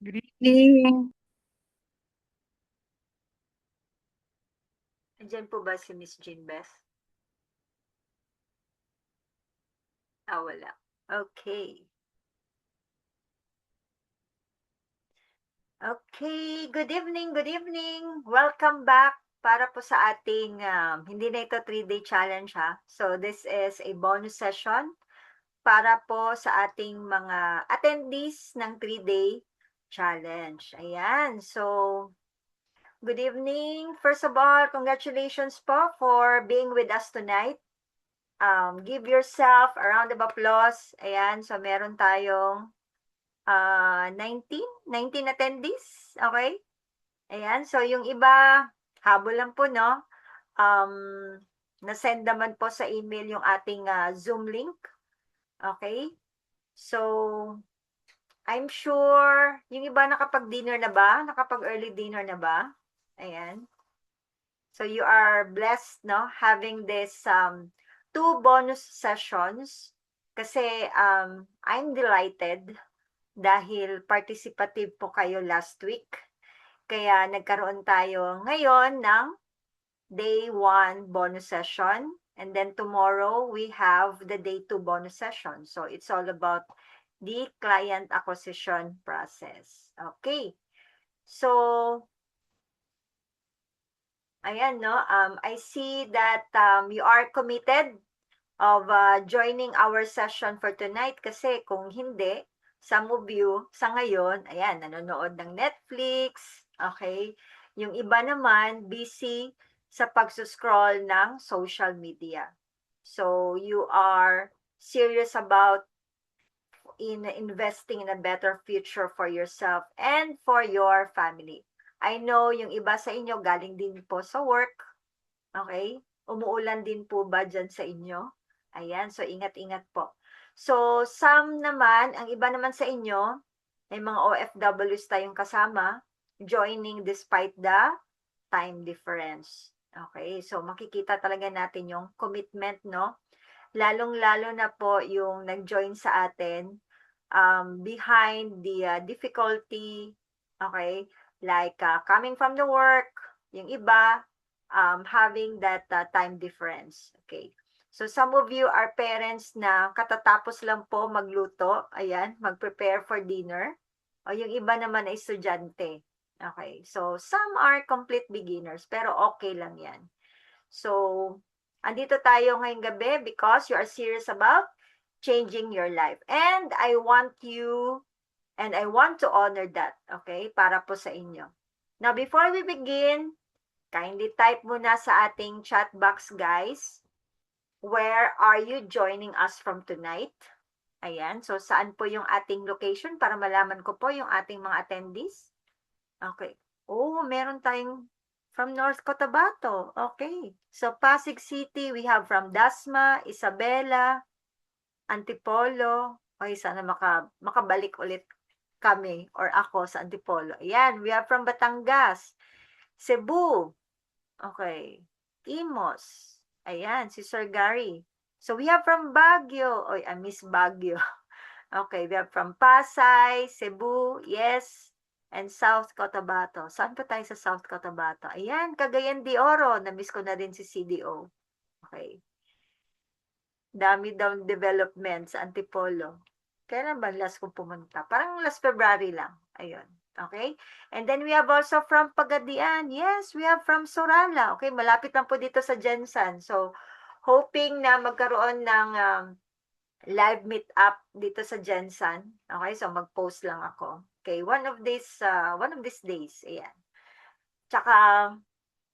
Good evening. Andiyan po ba si Miss Jean Beth? Wala. Okay. Okay, good evening, good evening. Welcome back para po sa ating, hindi na ito 3-day challenge ha. So this is a bonus session para po sa ating mga attendees ng 3-day challenge. Ayan, so good evening. First of all, congratulations po for being with us tonight. Give yourself a round of applause. Ayan, so meron tayong 19 attendees, okay? Ayan, so yung iba, habol lang po, no? Na-send naman po sa email yung ating Zoom link, okay? So, I'm sure, yung iba nakapag-dinner na ba? Nakapag-early dinner na ba? Ayan. So, you are blessed, no? Having this 2 bonus sessions. Kasi, I'm delighted dahil participative po kayo last week. Kaya nagkaroon tayo ngayon ng day 1 bonus session. And then tomorrow, we have the day 2 bonus session. So it's all about the client acquisition process. Okay. So, ayan, no? I see that you are committed of joining our session for tonight kasi kung hindi, some of you sa ngayon, ayan, nanonood ng Netflix, okay? Yung iba naman, busy sa pagsuscroll ng social media. So, you are serious about in investing in a better future for yourself and for your family. I know yung iba sa inyo galing din po sa work, okay? Umuulan din po ba dyan sa inyo? Ayan, so ingat-ingat po. So, some naman, ang iba naman sa inyo, may mga OFWs tayong kasama, joining despite the time difference. Okay, so makikita talaga natin yung commitment, no? Lalong-lalo na po yung nag-join sa atin behind the difficulty, okay, like coming from the work, yung iba, having that time difference. Okay. So some of you are parents na katatapos lang po magluto, ayan, mag-prepare for dinner. O yung iba naman ay estudyante. Okay. So some are complete beginners, pero okay lang yan. So, andito tayo ngayong gabi because you are serious about changing your life. And I want you and I want to honor that, okay? Para po sa inyo. Now, before we begin, kindly type muna sa ating chat box, guys. Where are you joining us from tonight? Ayan, so saan po yung ating location para malaman ko po yung ating mga attendees? Okay. Oh, meron tayong from North Cotabato. Okay. So, Pasig City, we have from Dasma, Isabela, Antipolo. Okay, sana makabalik ulit kami or ako sa Antipolo. Ayan, we have from Batangas, Cebu. Okay. Imos. Ayan, si Sir Gary. So, we have from Baguio. Oy, I miss Baguio. Okay, we have from Pasay, Cebu, yes, and South Cotabato. Saan pa tayo sa South Cotabato? Ayan, Cagayan de Oro. Na-miss ko na din si CDO. Okay. Dami daw development sa Antipolo. Kailan ba last ko pumunta? Parang last February lang. Ayun. Okay? And then we have also from Pagadian. Yes, we have from Sorala. Okay, malapit lang po dito sa Jensan. So, hoping na magkaroon ng live meet up dito sa Jensan. Okay, so mag-post lang ako. Okay, one of these days, ayan. Tsaka,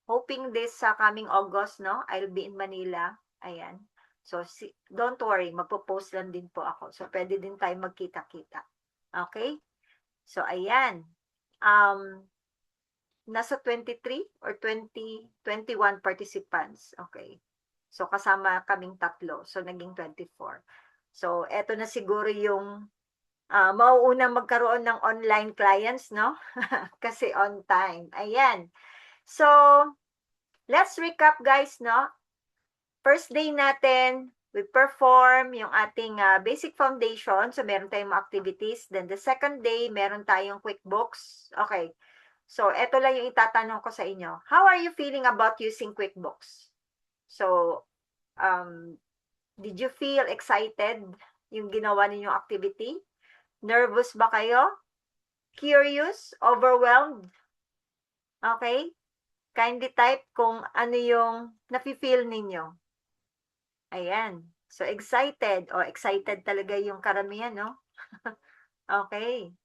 hoping this coming August, no, I'll be in Manila. Ayan. So, don't worry, magpo-post lang din po ako. So, pwede din tayo magkita-kita. Okay? So, ayan. Nasa 23 or 21 participants. Okay. So, kasama kaming tatlo. So, naging 24. So, eto na siguro yung mauunang magkaroon ng online clients, no? Kasi on time. Ayan. So, let's recap guys, no? First day natin, we perform yung ating basic foundation. So, meron tayong mga activities. Then, the second day, meron tayong QuickBooks. Okay. So, eto lang yung itatanong ko sa inyo. How are you feeling about using QuickBooks? So, did you feel excited yung ginawa ninyong activity? Nervous ba kayo? Curious? Overwhelmed? Okay? Kindly type kung ano yung nafe-feel ninyo. Ayan. So, excited. O, excited talaga yung karamihan, no? Okay.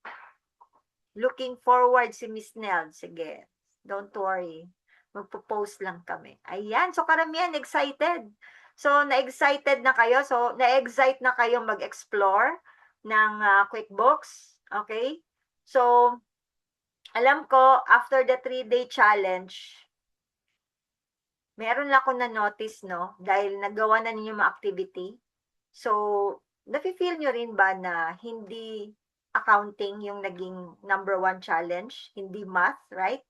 Looking forward si Miss Nell. Sige. Don't worry. Magpo-post lang kami. Ayan. So, karamihan excited. So, na-excited na kayo. So, na-excite na kayo mag-explore ng QuickBooks. Okay? So, alam ko, after the 3-day challenge, meron lang ako na-notice, no? Dahil nagawa na ninyo mga activity. So, nafe-feel nyo rin ba na hindi accounting yung naging number 1 challenge? Hindi math, right?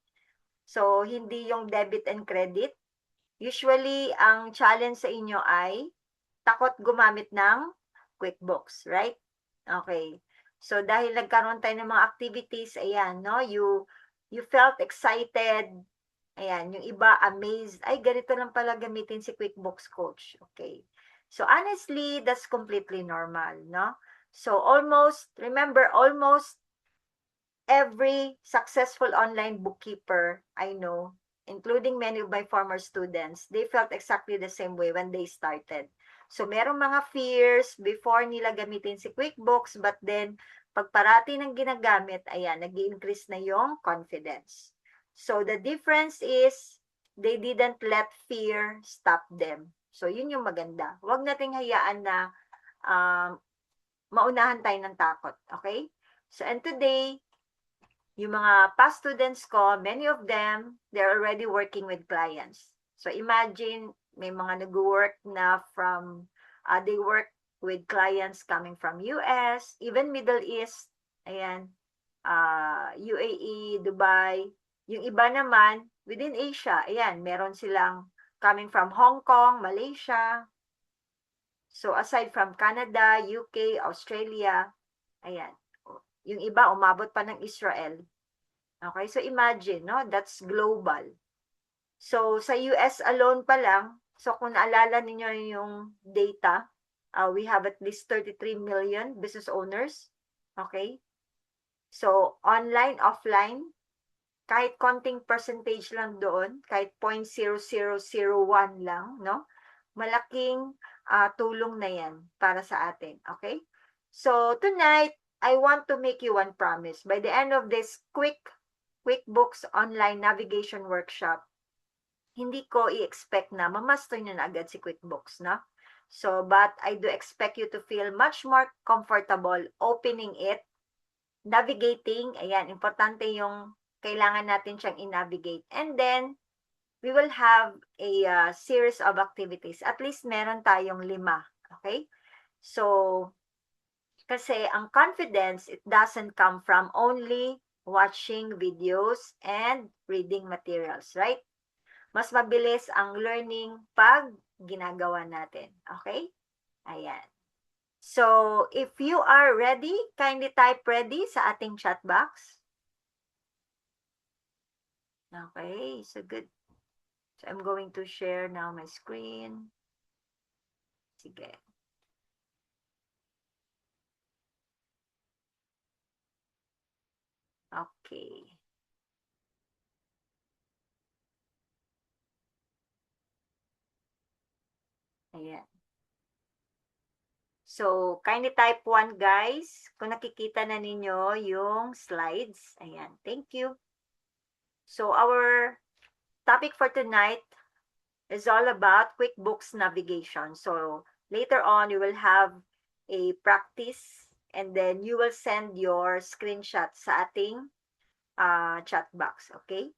So, hindi yung debit and credit. Usually, ang challenge sa inyo ay takot gumamit ng QuickBooks, right? Okay. So, dahil nagkaroon tayo ng mga activities, ayan, no? You felt excited. Ayan, yung iba amazed. Ay, ganito lang pala gamitin si QuickBooks Coach. Okay. So, honestly, that's completely normal, no? So, remember, almost every successful online bookkeeper I know, including many of my former students, they felt exactly the same way when they started. So, merong mga fears before nila gamitin si QuickBooks, but then, pag parati ng ginagamit, ayan, nag-increase na yung confidence. So, the difference is, they didn't let fear stop them. So, yun yung maganda. Huwag nating hayaan na maunahan tayo ng takot. Okay? So, and today, yung mga past students ko, many of them, they're already working with clients. So, imagine, may mga nag-work na they work with clients coming from US, even Middle East, ayan, UAE, Dubai. Yung iba naman, within Asia, ayan, meron silang coming from Hong Kong, Malaysia. So, aside from Canada, UK, Australia, ayan. Yung iba, umabot pa ng Israel. Okay, so imagine, no? That's global. So, sa US alone pa lang, so kung naalala ninyo yung data, we have at least 33 million business owners. Okay? So, online, offline, kahit konting percentage lang doon, kahit 0.0001 lang, no? Malaking tulong na yan para sa atin. Okay? So, tonight, I want to make you one promise. By the end of this QuickBooks online navigation workshop, hindi ko i-expect na mamaster nyo na agad si QuickBooks, no? So, but I do expect you to feel much more comfortable opening it, navigating, ayan, importante yung kailangan natin siyang i-navigate. And then, we will have a series of activities. At least meron tayong 5, okay? So, kasi ang confidence, it doesn't come from only watching videos and reading materials, right? Mas mabilis ang learning pag ginagawa natin. Okay? Ayan. So, if you are ready, kindly type ready sa ating chat box. Okay, so good. So, I'm going to share now my screen. Sige. Okay. Ayan. So, kindly type 1, guys. Kung nakikita na ninyo yung slides. Ayan. Thank you. So, our topic for tonight is all about QuickBooks navigation. So, later on, you will have a practice and then you will send your screenshot sa ating chat box. Okay?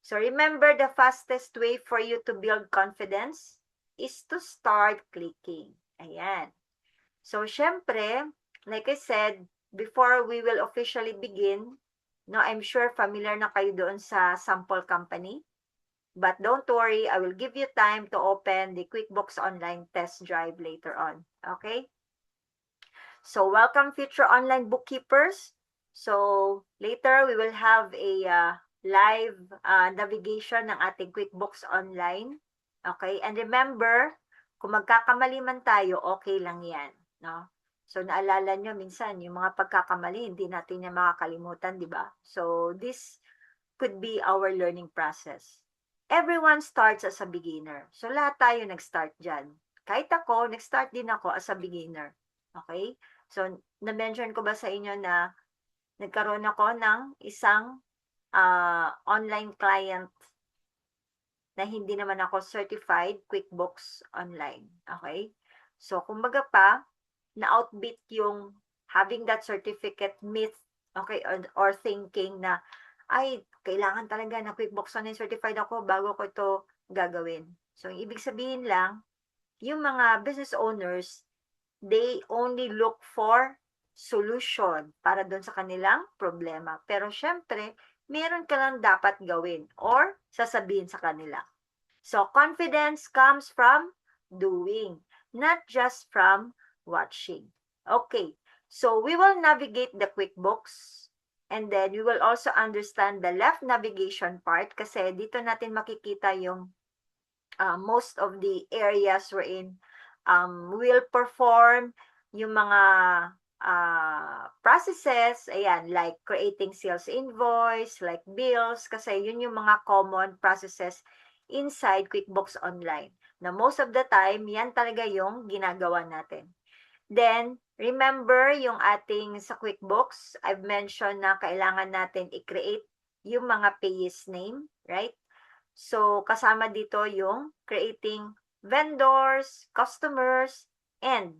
So, remember the fastest way for you to build confidence is to start clicking. Ayan. So, syempre, like I said, before we will officially begin, no, I'm sure familiar na kayo doon sa sample company. But don't worry, I will give you time to open the QuickBooks Online test drive later on. Okay? So welcome future online bookkeepers. So later we will have a live navigation ng ating QuickBooks Online. Okay? And remember, kung magkakamali man tayo, okay lang yan. No? So naalala nyo minsan, yung mga pagkakamali, hindi natin yan makakalimutan, di ba? So this could be our learning process. Everyone starts as a beginner. So lahat tayo nag-start dyan. Kahit ako, nag-start din ako as a beginner. Okay? So, na-mention ko ba sa inyo na nagkaroon ako ng isang online client na hindi naman ako certified QuickBooks Online. Okay? So, kumbaga pa, na-outbeat yung having that certificate myth, okay, or thinking na, ay, kailangan talaga na QuickBooks Online certified ako bago ko ito gagawin. So, ibig sabihin lang, yung mga business owners, they only look for solution para doon sa kanilang problema. Pero syempre, meron ka lang dapat gawin or sasabihin sa kanila. So, confidence comes from doing, not just from watching. Okay, so we will navigate the QuickBooks and then we will also understand the left navigation part kasi dito natin makikita yung most of the areas wherein will perform yung mga processes, ayan, like creating sales invoice, like bills, kasi yun yung mga common processes inside QuickBooks Online. Na most of the time, yan talaga yung ginagawa natin. Then, remember yung ating sa QuickBooks, I've mentioned na kailangan natin i-create yung mga payees name, right? So, kasama dito yung creating vendors, customers, and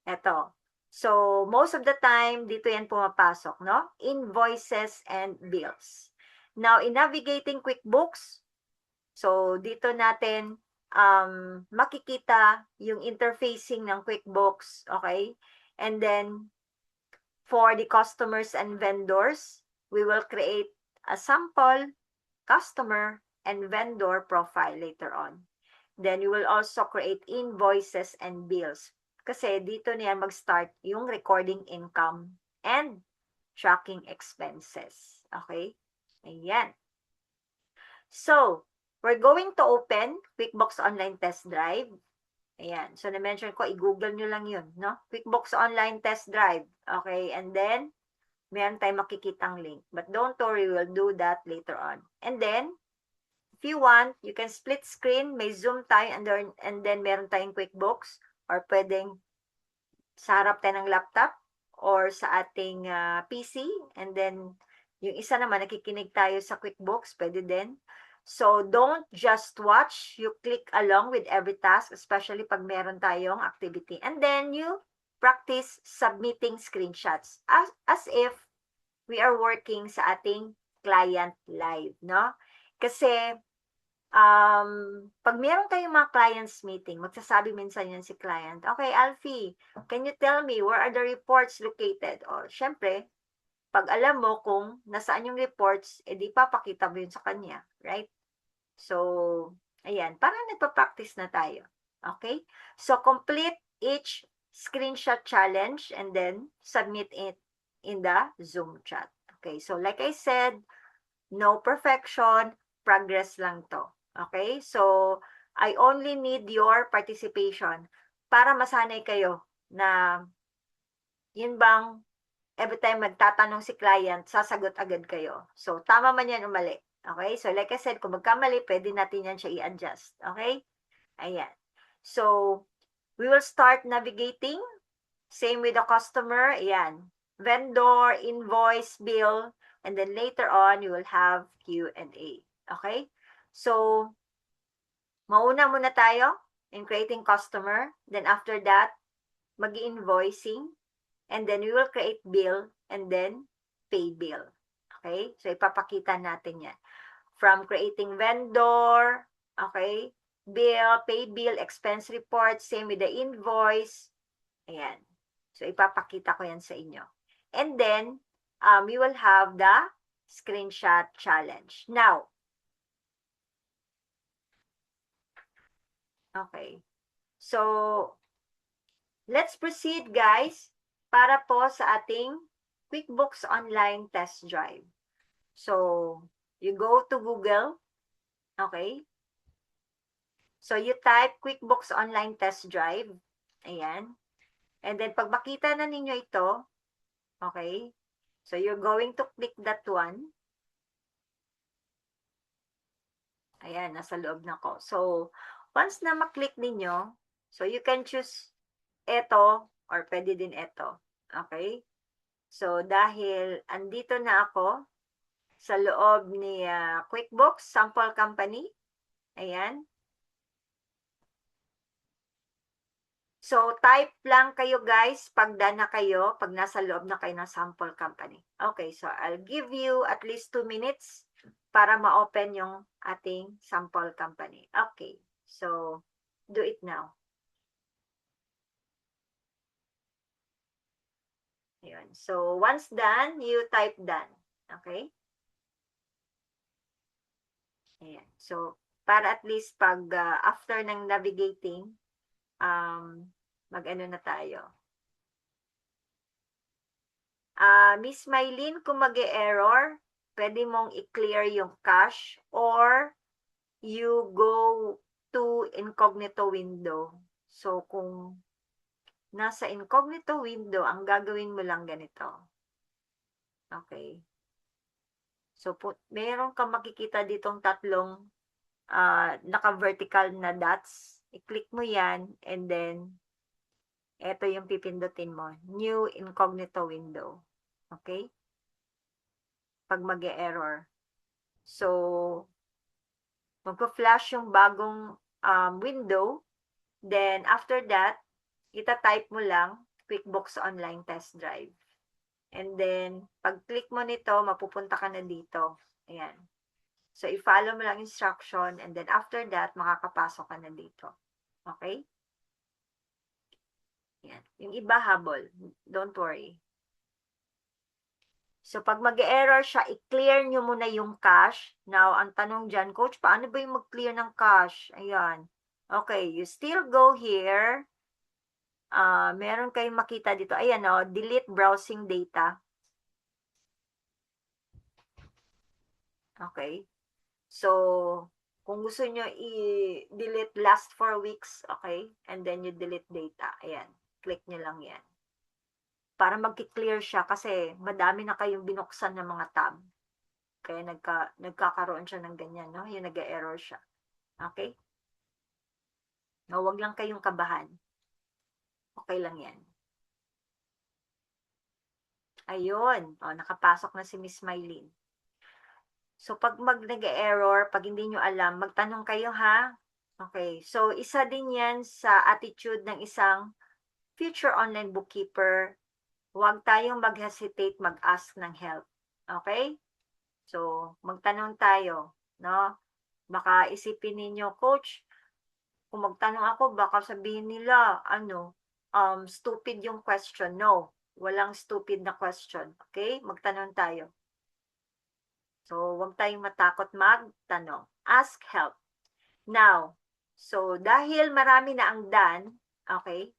eto. So, most of the time, dito yan pumapasok, no? Invoices and bills. Now, in navigating QuickBooks, so dito natin makikita yung interfacing ng QuickBooks, okay? And then, for the customers and vendors, we will create a sample customer and vendor profile later on. Then you will also create invoices and bills. Kasi dito na yan mag-start yung recording income and tracking expenses. Okay? Ayan. So, we're going to open QuickBooks Online Test Drive. Ayan. So, na-mention ko, i-google nyo lang yun, no? QuickBooks Online Test Drive. Okay? And then, meron tayong makikitang link. But don't worry, we'll do that later on. And then, if you want, you can split screen, may Zoom tayo, and then meron tayong QuickBooks, or pwedeng sa harap tayo ng laptop, or sa ating PC, and then yung isa naman, nakikinig tayo sa QuickBooks, pwede din. So, don't just watch, you click along with every task, especially pag meron tayong activity. And then, you practice submitting screenshots as if we are working sa ating client live, no? Kasi, pag meron tayong mga clients meeting, magsasabi minsan yan si client, okay, Alfie, can you tell me where are the reports located? O, syempre, pag alam mo kung nasaan yung reports, edi papakita mo yun sa kanya, right? So, ayan, parang nagpa-practice na tayo. Okay? So, complete each screenshot challenge and then submit it in the Zoom chat. Okay, so like I said, no perfection, progress lang to. Okay, so I only need your participation para masanay kayo na yun bang every time magtatanong si client, sasagot agad kayo. So, tama man yan o mali. Okay, so like I said, kung magkamali, pwede natin yan siya i-adjust. Okay, ayan. So, we will start navigating. Same with the customer, ayan. Vendor, invoice, bill, and then later on, you will have Q&A. Okay? So, mauna muna tayo in creating customer. Then after that, mag-invoicing. And then we will create bill and then pay bill. Okay? So, ipapakita natin yan. From creating vendor, okay, bill, pay bill, expense report, same with the invoice. Ayan. So, ipapakita ko yan sa inyo. And then, we will have the screenshot challenge. Now, Okay. So, let's proceed guys para po sa ating QuickBooks Online Test Drive. So, you go to Google, okay? So, you type QuickBooks Online Test Drive. Ayan. And then, pag makita na ninyo ito, okay? So, you're going to click that one. Ayan, nasa loob na ko. So, once na maklik ninyo, so you can choose ito or pwede din ito. Okay? So, dahil andito na ako sa loob ni QuickBooks Sample Company. Ayan. So, type lang kayo guys pag done na kayo, pag nasa loob na kayo ng Sample Company. Okay, so I'll give you at least 2 minutes para ma-open yung ating Sample Company. Okay, so do it now. Ayun. So, once done, you type done. Okay? Ayan. So, para at least pag after ng navigating, mag-ano na tayo. Miss Mylene, kung mag-error, pwede mong i-clear yung cache or you go to incognito window. So, kung nasa incognito window, ang gagawin mo lang ganito. Okay. So, meron kang makikita ditong tatlong naka-vertical na dots. I-click mo yan and then ito yung pipindutin mo. New incognito window. Okay? Pag mag-error. So, magpa-flash yung bagong window. Then, after that, ita-type mo lang QuickBooks Online Test Drive. And then, pag-click mo nito, mapupunta ka na dito. Ayan. So, i-follow mo lang instruction and then after that, makakapasok ka na dito. Okay? Ayan. Yung iba habol. Don't worry. So, pag mag-error siya, i-clear nyo muna yung cache. Now, ang tanong dyan, Coach, paano ba yung mag-clear ng cache? Ayan. Okay, you still go here. Meron kayong makita dito. Ayan, delete browsing data. Okay. So, kung gusto nyo i-delete last 4 weeks, okay? And then you delete data. Ayan. Click nyo lang yan. Para mag-clear siya kasi madami na kayong binuksan ng mga tab. Kaya nagkakaroon siya ng ganyan, no? Yung nag-error siya. Okay? No, wag lang kayong kabahan. Okay lang yan. Ayun. Nakapasok na si Miss Mylene. So, pag nag-error, pag hindi nyo alam, magtanong kayo ha. Okay. So, isa din yan sa attitude ng isang future online bookkeeper. Huwag tayong mag-hesitate mag-ask ng help. Okay? So, magtanong tayo, no? Baka isipin ninyo, Coach, kung magtanong ako, baka sabihin nila, stupid yung question. No, walang stupid na question. Okay? Magtanong tayo. So, huwag tayong matakot magtanong. Ask help. Now, so, dahil marami na ang done, okay?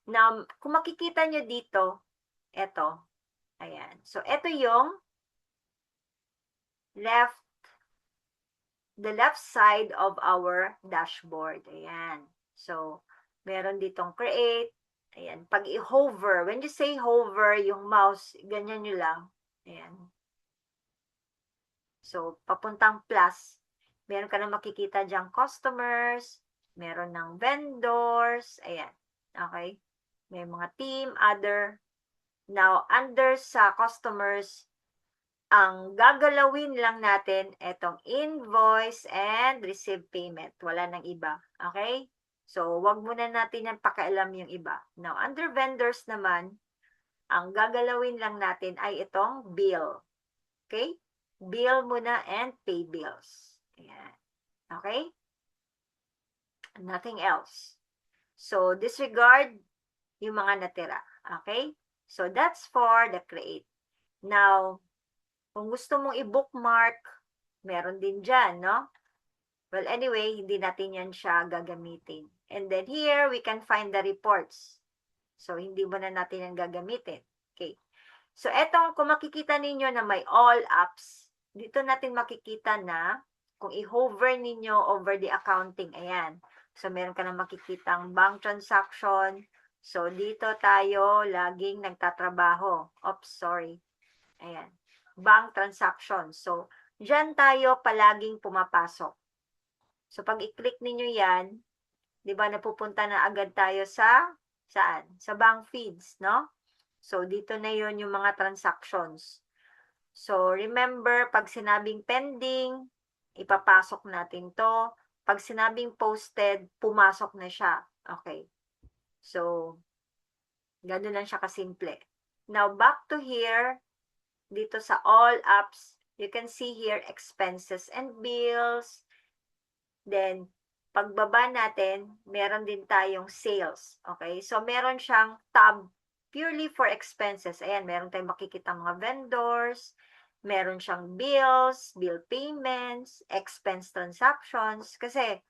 Now, kung makikita nyo dito, eto, ayan. So, eto yung the left side of our dashboard. Ayan. So, meron ditong create. Ayan. Pag i-hover, when you say hover, yung mouse, ganyan nyo lang. Ayan. So, papuntang plus. Meron ka na makikita diyang customers, meron ng vendors, ayan. Okay? May mga team, other. Now, under sa customers, ang gagalawin lang natin etong invoice and receive payment. Wala nang iba. Okay? So, wag muna natin yan pakialam yung iba. Now, under vendors naman, ang gagalawin lang natin ay itong bill. Okay? Bill muna and pay bills. Ayan. Okay? Nothing else. So, disregard yung mga natira. Okay? So, that's for the create. Now, kung gusto mong i-bookmark, meron din dyan, no? Well, anyway, hindi natin yan siya gagamitin. And then here, we can find the reports. So, hindi mo na natin yan gagamitin. Okay. So, etong, kung makikita ninyo na may all apps, dito natin makikita na, kung i-hover ninyo over the accounting, ayan. So, meron ka na makikitang bank transaction. So, dito tayo laging nagtatrabaho. Oops, sorry. Ayan. Bank transaction. So, dyan tayo palaging pumapasok. So, pag i-click ninyo yan, di ba, napupunta na agad tayo sa, saan? Sa bank feeds, no? So, dito na yon yung mga transactions. So, remember, pag sinabing pending, ipapasok natin to. Pag sinabing posted, pumasok na siya. Okay. So, gano'n lang siya kasimple. Now, back to here, dito sa all apps, you can see here expenses and bills. Then, pagbaba natin, meron din tayong sales. Okay? So, meron siyang tab purely for expenses. Ayan, meron tayong makikita mga vendors, meron siyang bills, bill payments, expense transactions, kasi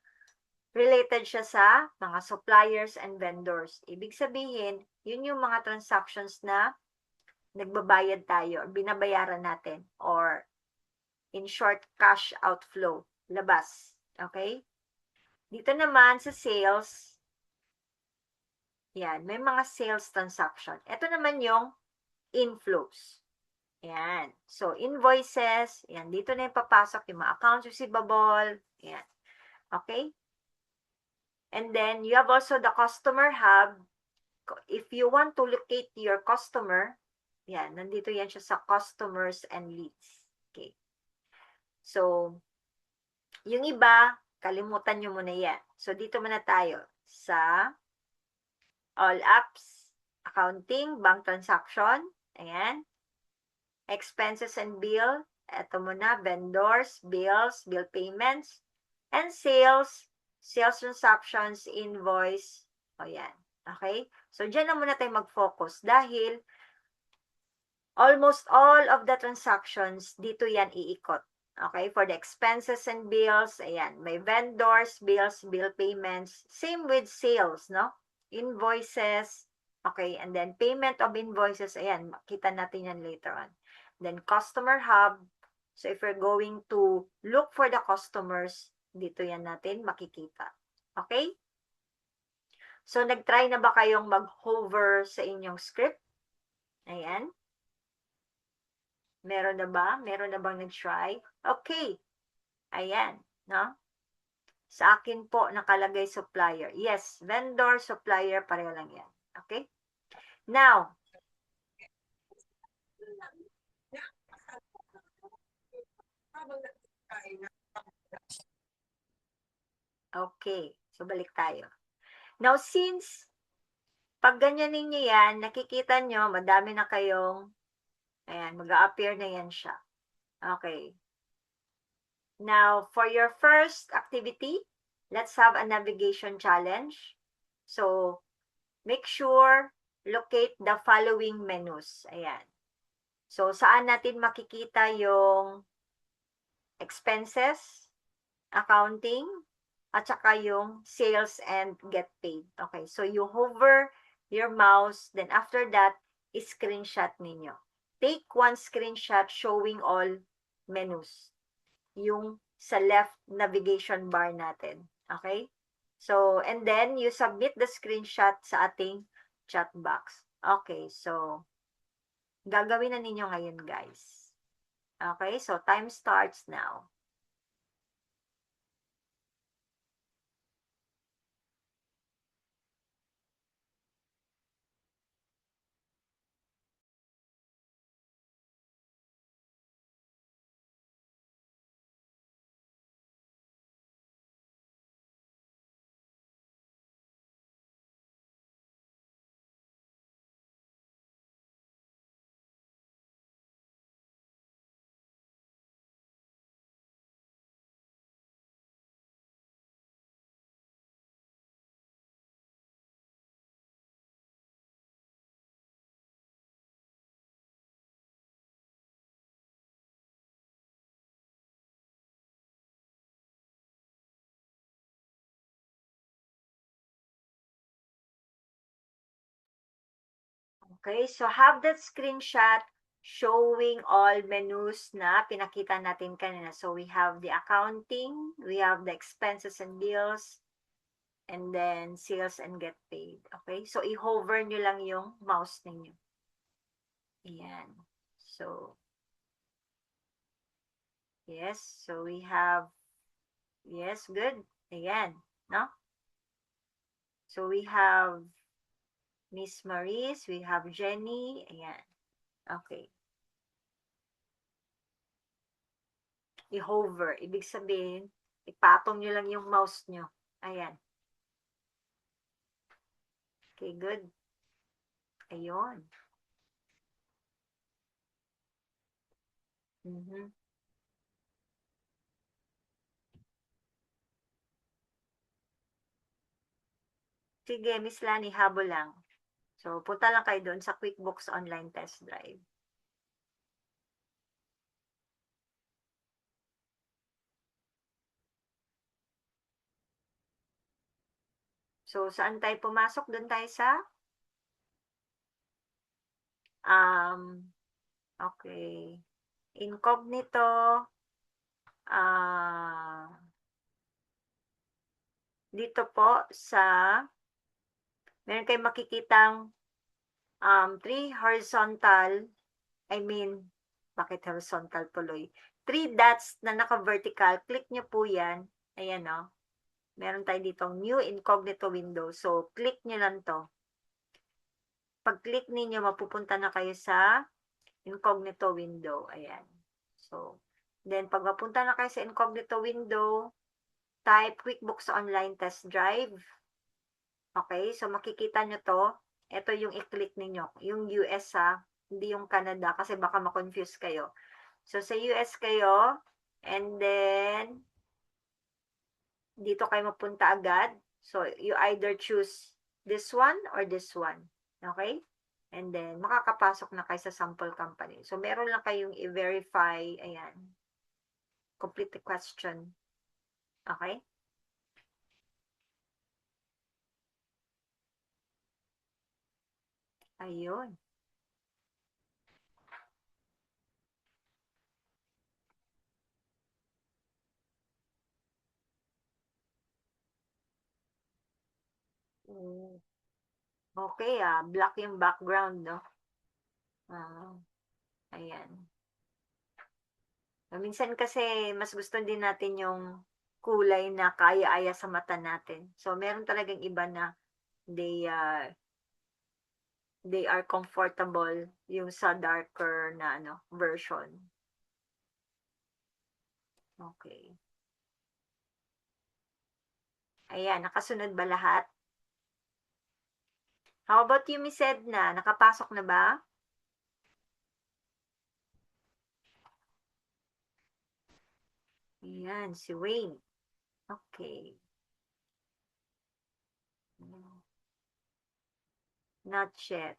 related siya sa mga suppliers and vendors. Ibig sabihin, yun yung mga transactions na nagbabayad tayo, binabayaran natin, or in short, cash outflow, labas. Okay? Dito naman sa sales, yan, may mga sales transaction. Ito naman yung inflows. Yan. So, invoices, yan, dito na yung papasok yung mga accounts receivable, yan. Okay? And then, you have also the customer hub. If you want to locate your customer, yan, nandito yan siya sa customers and leads. Okay. So, yung iba, kalimutan nyo muna yan. So, dito muna tayo sa all apps, accounting, bank transaction, ayan, expenses and bill, eto muna, vendors, bills, bill payments, and sales, sales transactions, invoice, o yan, okay? So, dyan na muna tayo mag-focus dahil almost all of the transactions, dito yan iikot. Okay, for the expenses and bills, ayan, may vendors, bills, bill payments, same with sales, no? Invoices, okay, and then payment of invoices, ayan, makita natin yan later on. Then customer hub, so if we're going to look for the customers, dito yan natin makikita. Okay? So, nag-try na ba kayong mag-hover sa inyong script? Ayan. Meron na ba? Meron na bang nag-try? Okay. Ayan, no? Sa akin po, nakalagay supplier. Yes, vendor, supplier, pareho lang yan. Okay? Now, okay. So, balik tayo. Now, since pag ganyan ninyo yan, nakikita nyo, madami na kayong, ayan, mag-a-appear na yan siya. Okay. Now, for your first activity, let's have a navigation challenge. So, make sure, locate the following menus. Ayan. So, saan natin makikita yung expenses, accounting, at saka yung sales and get paid. Okay, so you hover your mouse, then after that, screenshot ninyo. Take one screenshot showing all menus. Yung sa left navigation bar natin. Okay? So, and then you submit the screenshot sa ating chat box. Okay, so gagawin na ninyo ngayon, guys. Okay, so time starts now. Okay, so have that screenshot showing all menus na pinakita natin kanina. So we have the accounting, we have the expenses and bills, and then sales and get paid. Okay, so i-hover nyo lang yung mouse ninyo. Ayan. So, yes, so we have, yes, good. Ayan, no? So we have Miss Maris, we have Jenny, ayan. Okay. I-hover. Ibig sabihin, ipatong nyo lang yung mouse nyo. Ayan. Okay, good. Ayun. Mhm. Sige, Miss Lani, habol lang. So, punta lang kayo doon sa QuickBooks Online Test Drive. So, saan tayo pumasok? Doon tayo sa okay. Incognito. Dito po sa meron kayong makikitang 3 horizontal, bakit horizontal tuloy? 3 dots na naka-vertical, click nyo po yan. Ayan o. Meron tayo ditong new incognito window. So, click nyo lang to. Pag-click ninyo, mapupunta na kayo sa incognito window. Ayan. So, then pag mapunta na kayo sa incognito window, type QuickBooks Online Test Drive. Okay, so makikita nyo to. Ito yung i-click ninyo. Yung US hindi yung Canada kasi baka ma-confuse kayo. So, sa US kayo, and then, dito kayo mapunta agad. So, you either choose this one or this one. Okay? And then, makakapasok na kayo sa sample company. So, meron lang kayong i-verify. Ayan. Complete the question. Okay? Ayun. Okay, black yung background, no? Ayan. Minsan kasi, mas gusto din natin yung kulay na kaya-aya sa mata natin. So, meron talagang iba na they are comfortable yung sa darker na version. Okay. Ayan, nakasunod ba lahat? How about you, Miss Edna? Nakapasok na ba? Ayan, si Wayne. Okay. Not yet.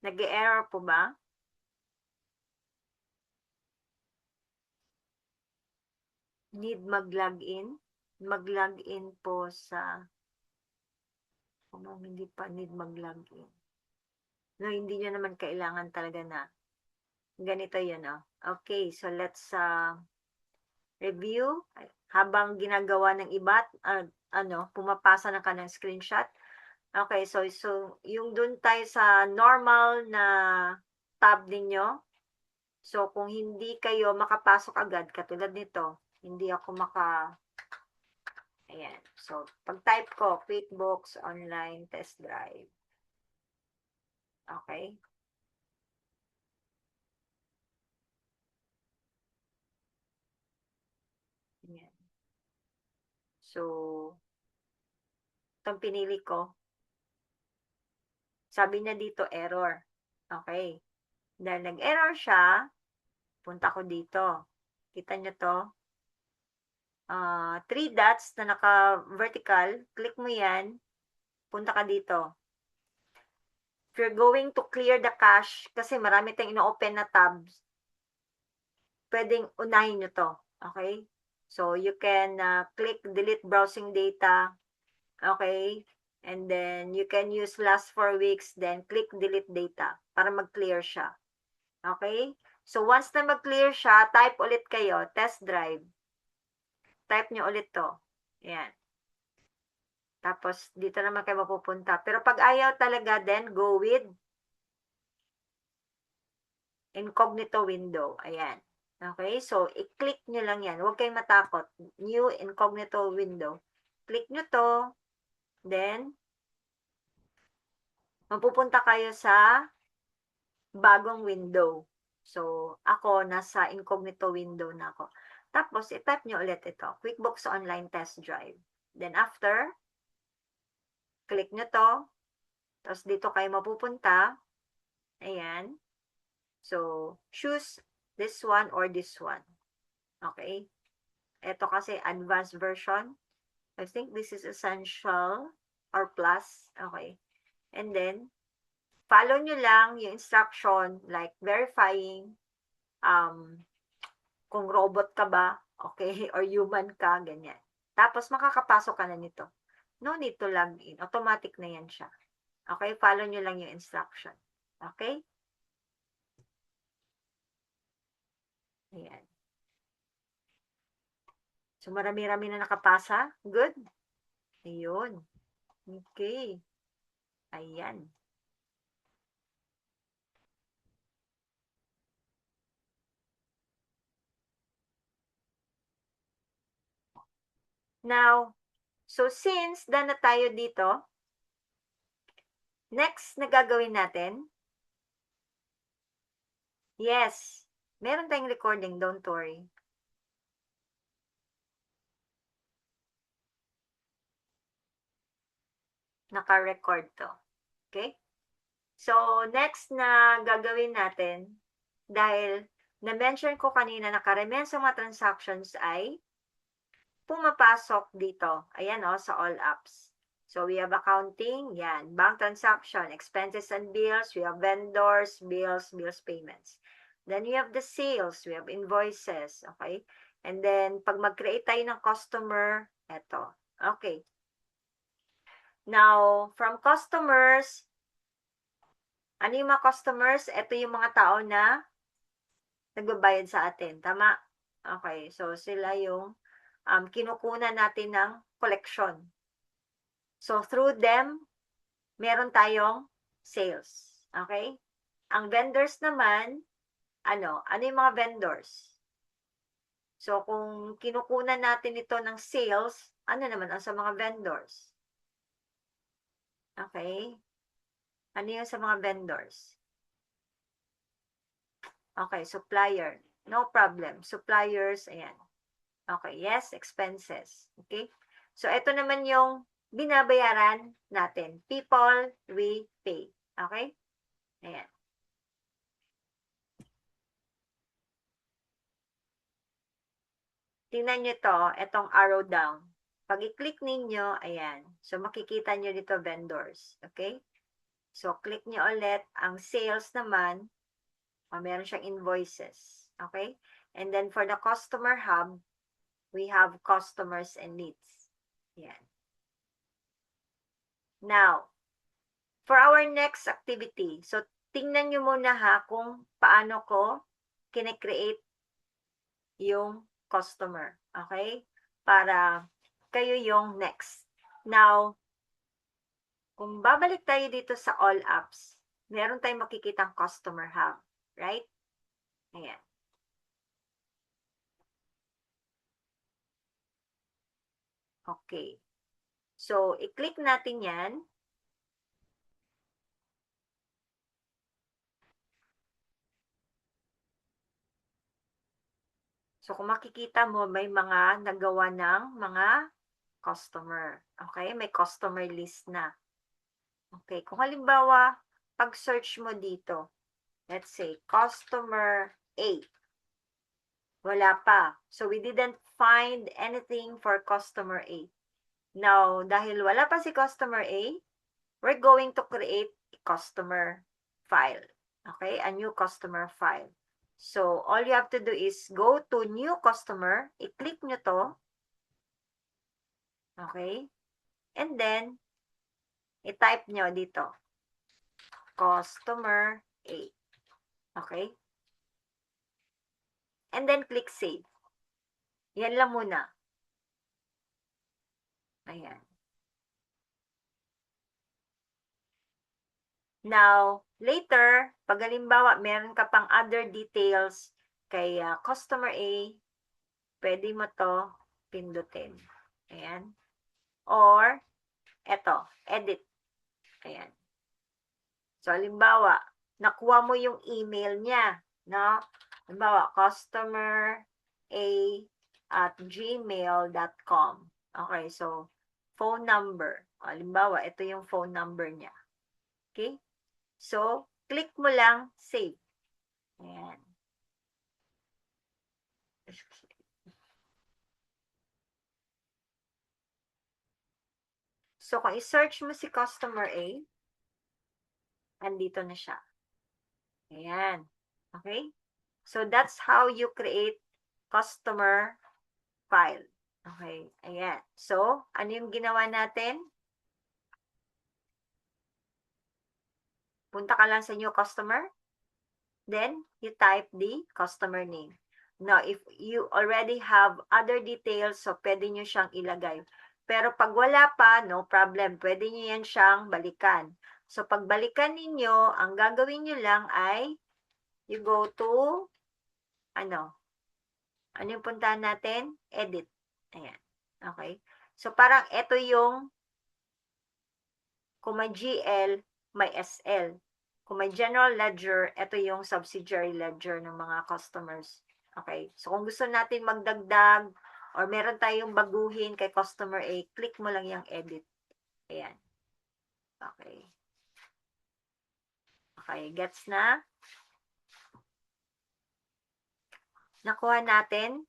Nag-error po ba? Need mag-login? Mag-login po sa kung hindi pa need mag-login. No, hindi nyo naman kailangan talaga na ganito yun, oh. Okay, so let's review. Habang ginagawa ng iba, pumapasa na ka ng screenshot. Okay, so yung dun tayo sa normal na tab ninyo. So, kung hindi kayo makapasok agad, katulad nito, hindi ako ayan. So, pag-type ko, QuickBooks Online Test Drive. Okay. Ayan. So, itong pinili ko, sabi niya dito, error. Okay. Dahil nag-error siya, punta ko dito. Kita niyo to? 3 dots na naka-vertical. Click mo yan. Punta ka dito. If you're going to clear the cache, kasi marami tayong ino-open na tabs, pwedeng unahin nyo to. Okay? So, you can click delete browsing data. Okay? And then, you can use last 4 weeks, then click delete data para mag-clear siya. Okay? So, once na mag-clear siya, type ulit kayo, test drive. Type nyo ulit to. Ayan. Tapos, dito naman kayo mapupunta. Pero pag ayaw talaga, then go with incognito window. Ayan. Okay? So, i-click nyo lang yan. Huwag kayong matakot. New incognito window. Click nyo to. Then, mapupunta kayo sa bagong window. So, ako, nasa incognito window na ako. Tapos, i-type nyo ulit ito. QuickBooks Online Test Drive. Then, after, click nyo to. Tapos, dito kayo mapupunta. Ayan. So, choose this one or this one. Okay? Ito kasi advanced version. I think this is essential or plus. Okay. And then, follow nyo lang yung instruction like verifying kung robot ka ba, okay, or human ka, ganyan. Tapos, makakapasok ka na nito. No need to log in. Automatic na yan siya. Okay? Follow nyo lang yung instruction. Okay? Ayan. So, marami-rami na nakapasa. Good. Ayun. Okay. Ayan. Now, so since done na tayo dito, next na gagawin natin, yes, meron tayong recording, don't worry. Naka-record to. Okay? So, next na gagawin natin, dahil na-mention ko kanina na karamihan sa mga transactions ay pumapasok dito. Ayan o, sa all apps. So, we have accounting, yan, bank transaction, expenses and bills, we have vendors, bills payments. Then, we have the sales, we have invoices, okay? And then, pag mag-create tayo ng customer, eto. Okay. Now, from customers, ano yung mga customers? Ito yung mga tao na nagbabayad sa atin. Tama? Okay. So, sila yung kinukunan natin ng collection. So, through them, meron tayong sales. Okay? Ang vendors naman, ano yung mga vendors? So, kung kinukunan natin ito ng sales, ano naman ang sa mga vendors? Okay? Ano yung sa mga vendors? Okay, supplier. No problem. Suppliers, ayan. Okay, yes, expenses. Okay? So, ito naman yung binabayaran natin. People we pay. Okay? Ayan. Tingnan nyo to, itong arrow down. Pag i-click ninyo, ayan. So, makikita nyo dito vendors. Okay? So, click nyo ulit. Ang sales naman, meron siyang invoices. Okay? And then, for the customer hub, we have customers and leads. Ayan. Now, for our next activity, so, tingnan nyo muna ha kung paano ko kine-create yung customer. Okay? Para kayo yung next. Now, kung babalik tayo dito sa all apps, meron tayong makikitang customer hub. Right? Ayan. Okay. So, i-click natin yan. So, kung makikita mo, may mga nagawa ng mga customer. Okay? May customer list na. Okay. Kung halimbawa, pag-search mo dito, let's say, customer A. Wala pa. So, we didn't find anything for customer A. Now, dahil wala pa si customer A, we're going to create a customer file. Okay? A new customer file. So, all you have to do is go to new customer, i-click nyo to. Okay? And then, I-type nyo dito. Customer A. Okay? And then click save. Yan lang muna. Ayan. Now, later, pag halimbawa, meron ka pang other details kay customer A, pwede mo to pindutin. Ayan. Or, eto, edit. Ayan. So, halimbawa, nakuha mo yung email niya, no? Halimbawa, customer@gmail.com. Okay, so, phone number. Halimbawa, ito yung phone number niya. Okay? So, click mo lang, save. Ayan. So, kung i-search mo si customer A, andito na siya. Ayan. Okay? So, that's how you create customer file. Okay. Ayan. So, ano yung ginawa natin? Punta ka lang sa new customer. Then, you type the customer name. Now, if you already have other details, so pwede nyo siyang ilagay. Pero pag wala pa, no problem. Pwede nyo yan siyang balikan. So, pag balikan ninyo, ang gagawin nyo lang ay you go to, ano yung puntahan natin? Edit. Ayan. Okay. So, parang ito yung, kung may GL, may SL. Kung may general ledger, ito yung subsidiary ledger ng mga customers. Okay. So, kung gusto natin magdagdag or meron tayong baguhin kay customer A, click mo lang yung edit. Ayan. Okay. Okay. Gets na? Nakuha natin?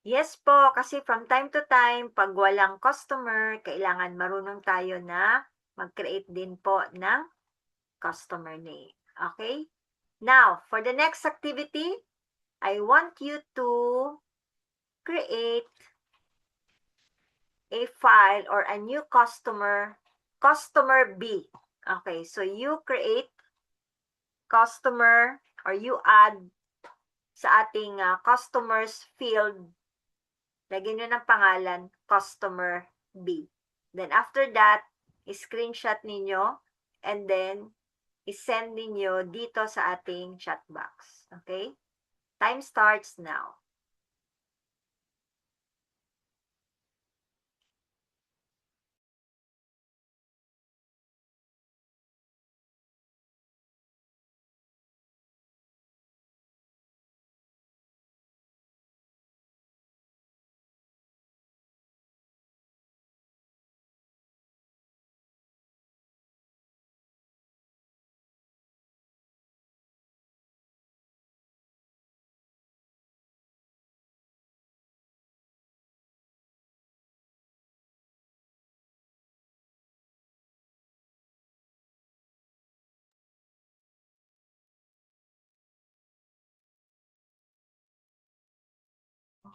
Yes po, kasi from time to time, pag walang customer, kailangan marunong tayo na mag-create din po ng customer name. Okay? Now, for the next activity, I want you to create a file or a new customer B. Okay, so you create customer or you add sa ating customers field, lagyan nyo ng pangalan, customer B. Then after that, screenshot ninyo and then isend ninyo dito sa ating chat box. Okay? Time starts now.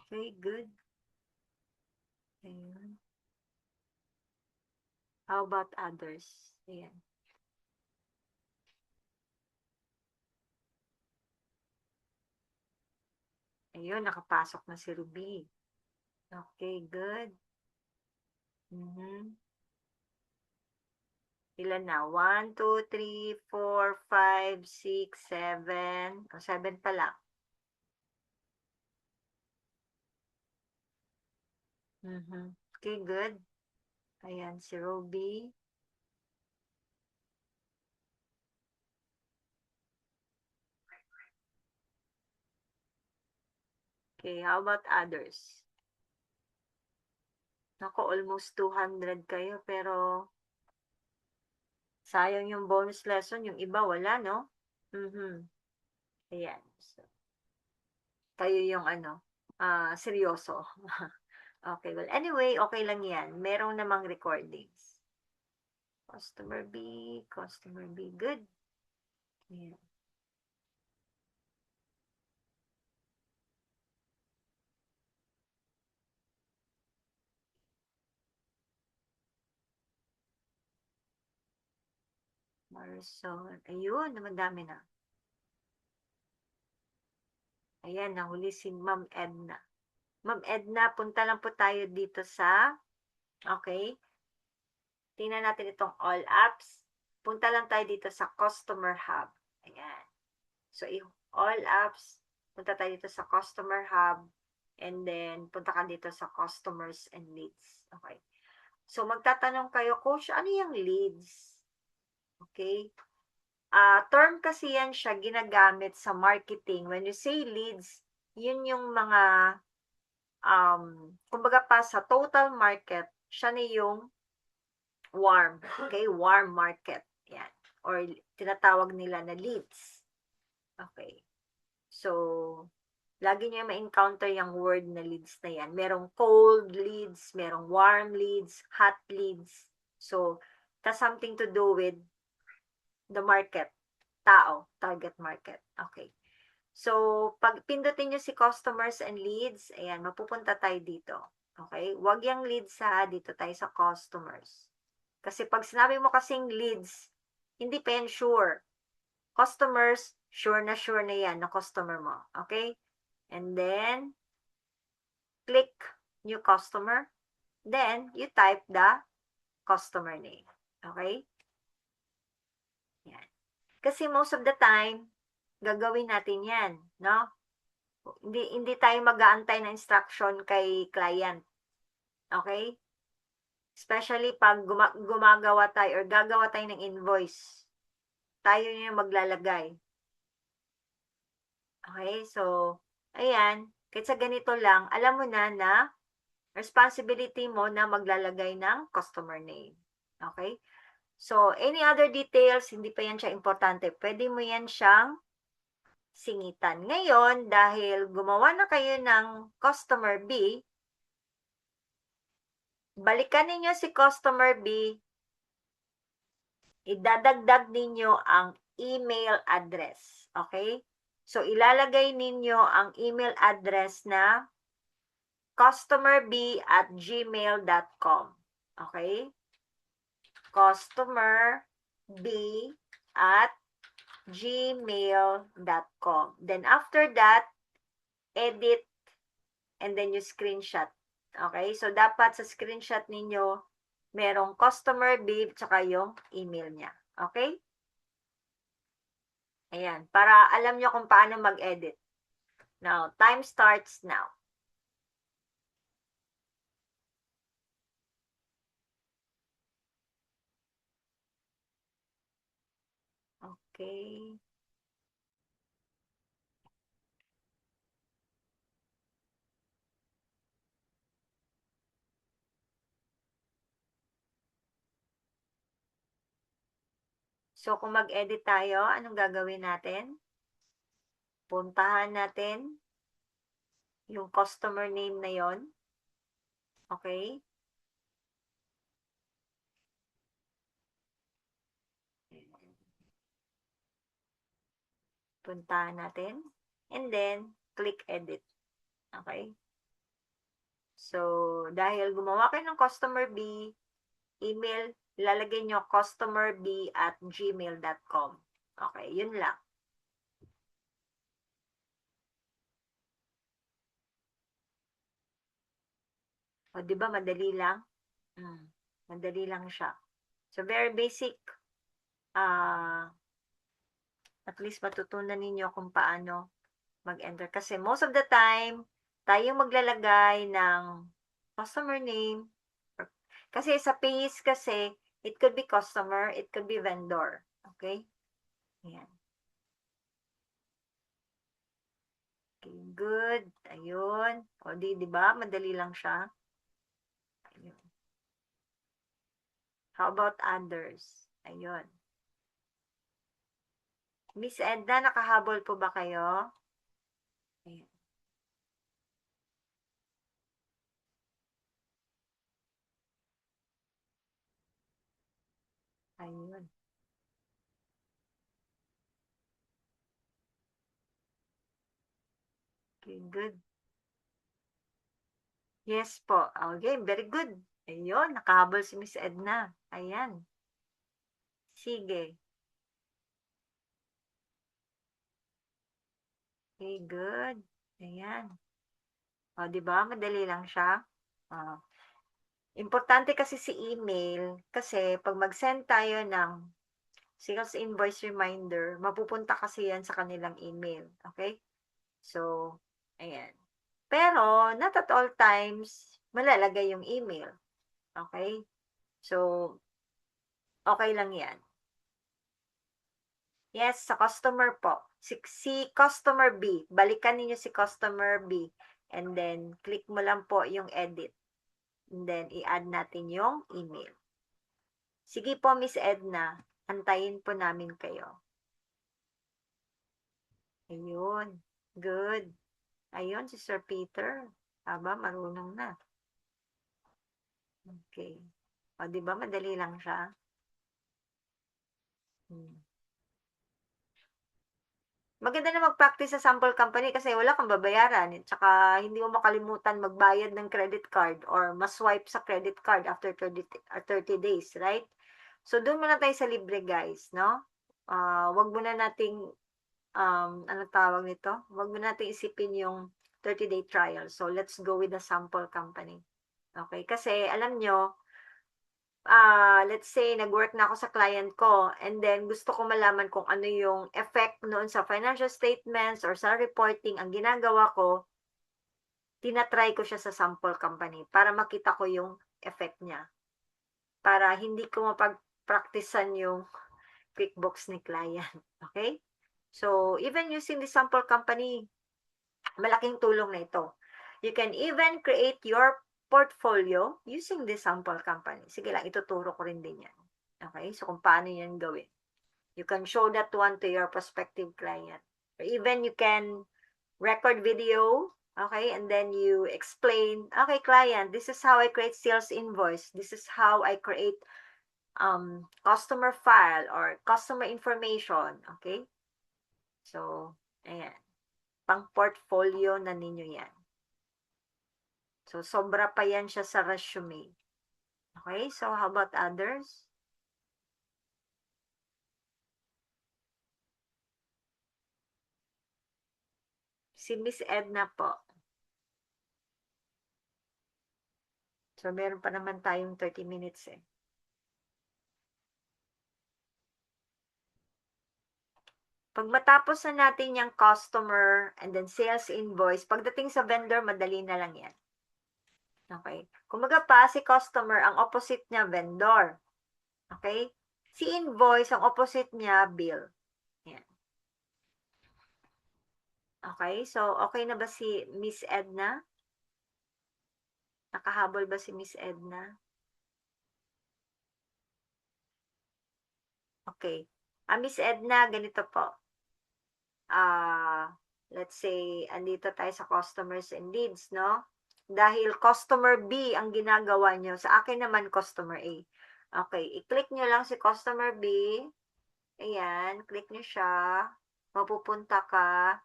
Okay, good. Ayan. How about others? Ayan. Ayun, nakapasok na si Ruby. Okay, good. Ilan na? 1, 2, 3, 4, 5, 6, 7. O, 7 pa lang. Okay, good. Ayan, si Ruby. Okay, how about others? Naku, almost 200 kayo, pero sayang yung bonus lesson. Yung iba, wala, no? Ayan. So, kayo yung seryoso. Okay, well, anyway, okay lang yan. Merong namang recordings. Customer B, good. Ayan. person. Ayun, madami na. Ayan, nahuli si Ma'am Edna. Ma'am Edna, punta lang po tayo dito sa, okay, tingnan natin itong all apps. Punta lang tayo dito sa customer hub. Ayan. So, all apps, punta tayo dito sa customer hub, and then punta ka dito sa customers and leads. Okay. So, magtatanong kayo, Coach, ano yung leads? Okay. Term kasi yan siya ginagamit sa marketing. When you say leads, yun yung mga, kumbaga pa sa total market, siya na yung warm. Okay, warm market. Yan. Or tinatawag nila na leads. Okay. So, lagi niyo ma-encounter yung word na leads na yan. Merong cold leads, merong warm leads, hot leads. So, it has something to do with the market, tao, target market. Okay. So, pag pindutin nyo si customers and leads, ayan, mapupunta tayo dito. Okay? Huwag yung leads ha, dito tayo sa customers. Kasi pag sinabi mo kasing leads, hindi pa yan sure. Customers, sure na yan na customer mo. Okay? And then, click new customer. Then, you type the customer name. Okay? Yan. Kasi most of the time, gagawin natin yan, no? Hindi tayo mag-aantay ng instruction kay client. Okay? Especially pag gumagawa tayo or gagawa tayo ng invoice. Tayo yung maglalagay. Okay? So, ayan. Kahit sa ganito lang, alam mo na responsibility mo na maglalagay ng customer name. Okay? So, any other details, hindi pa yan siya importante. Pwede mo yan siyang singitan. Ngayon, dahil gumawa na kayo ng customer B, balikan ninyo si customer B, idadagdag ninyo ang email address. Okay? So, ilalagay ninyo ang email address na customerb@gmail.com. Okay? customerb@gmail.com. Then, after that, edit, and then you screenshot. Okay? So, dapat sa screenshot ninyo, merong customer B, tsaka yung email niya. Okay? Ayan. Para alam nyo kung paano mag-edit. Now, time starts now. Okay. So, kung mag-edit tayo, anong gagawin natin? Puntahan natin yung customer name na yon. Okay? Puntahan natin. And then, click edit. Okay? So, dahil gumawa kayo ng customer B, email, ilalagay nyo customerb@gmail.com. Okay, yun lang. O, di ba madali lang? Madali lang siya. So, very basic. At least matutunan ninyo kung paano mag-enter. Kasi most of the time, tayo maglalagay ng customer name. Kasi sa pays kasi, it could be customer, it could be vendor. Okay? Ayan. Okay, good. Ayun. O, di ba? Madali lang siya. Ayun. How about others? Ayun. Miss Edna, nakahabol po ba kayo? Ayun. Ayun. Okay, good. Yes po. Okay, very good. Ayun, nakahabol si Miss Edna. Ayan. Sige. Okay, good. Ayan. O, di ba? Madali lang siya. Importante kasi si email kasi pag mag-send tayo ng sales invoice reminder, mapupunta kasi yan sa kanilang email. Okay? So, ayan. Pero, not at all times, malalagay yung email. Okay? So, okay lang yan. Yes, sa customer po. Si customer B. Balikan ninyo si customer B. And then, click mo lang po yung edit. And then, i-add natin yung email. Sige po, Miss Edna. Antayin po namin kayo. Ayun. Good. Ayun, si Sir Peter. Aba, marunong na. Okay. O, di ba madali lang siya? Maganda na mag-practice sa sample company kasi wala kang babayaran. Tsaka hindi mo makalimutan magbayad ng credit card or ma-swipe sa credit card after 30 days, right? So, doon muna tayo sa libre, guys, no? Wag mo na nating, ano tawag nito? Wag mo na nating isipin yung 30-day trial. So, let's go with the sample company. Okay? Kasi, alam nyo, let's say, nag-work na ako sa client ko, and then gusto ko malaman kung ano yung effect noon sa financial statements or sa reporting, ang ginagawa ko, tinatry ko siya sa sample company para makita ko yung effect niya. Para hindi ko mapag-practicean yung QuickBooks ni client. Okay? So, even using the sample company, malaking tulong na ito. You can even create your portfolio using the sample company. Sige lang, ituturo ko rin din yan. Okay? So, kung paano yan gawin. You can show that one to your prospective client. Or even you can record video, okay? And then you explain, okay, client, this is how I create sales invoice. This is how I create customer file or customer information, okay? So, ayan. Pang portfolio na ninyo yan. So, sobra pa yan siya sa resume. Okay, so how about others? Si Miss Edna po. So, meron pa naman tayong 30 minutes eh. Pag matapos na natin yung customer and then sales invoice, pagdating sa vendor, madali na lang yan. Okay? Kumaga pa, si customer, ang opposite niya, vendor. Okay? Si invoice, ang opposite niya, bill. Yan. Okay? So, okay na ba si Miss Edna? Nakahabol ba si Miss Edna? Okay. Miss Edna, ganito po. Let's say, andito tayo sa customers and leads, no? Dahil customer B ang ginagawa nyo, sa akin naman customer A. Okay, i-click nyo lang si customer B. Ayan, click nyo siya. Mapupunta ka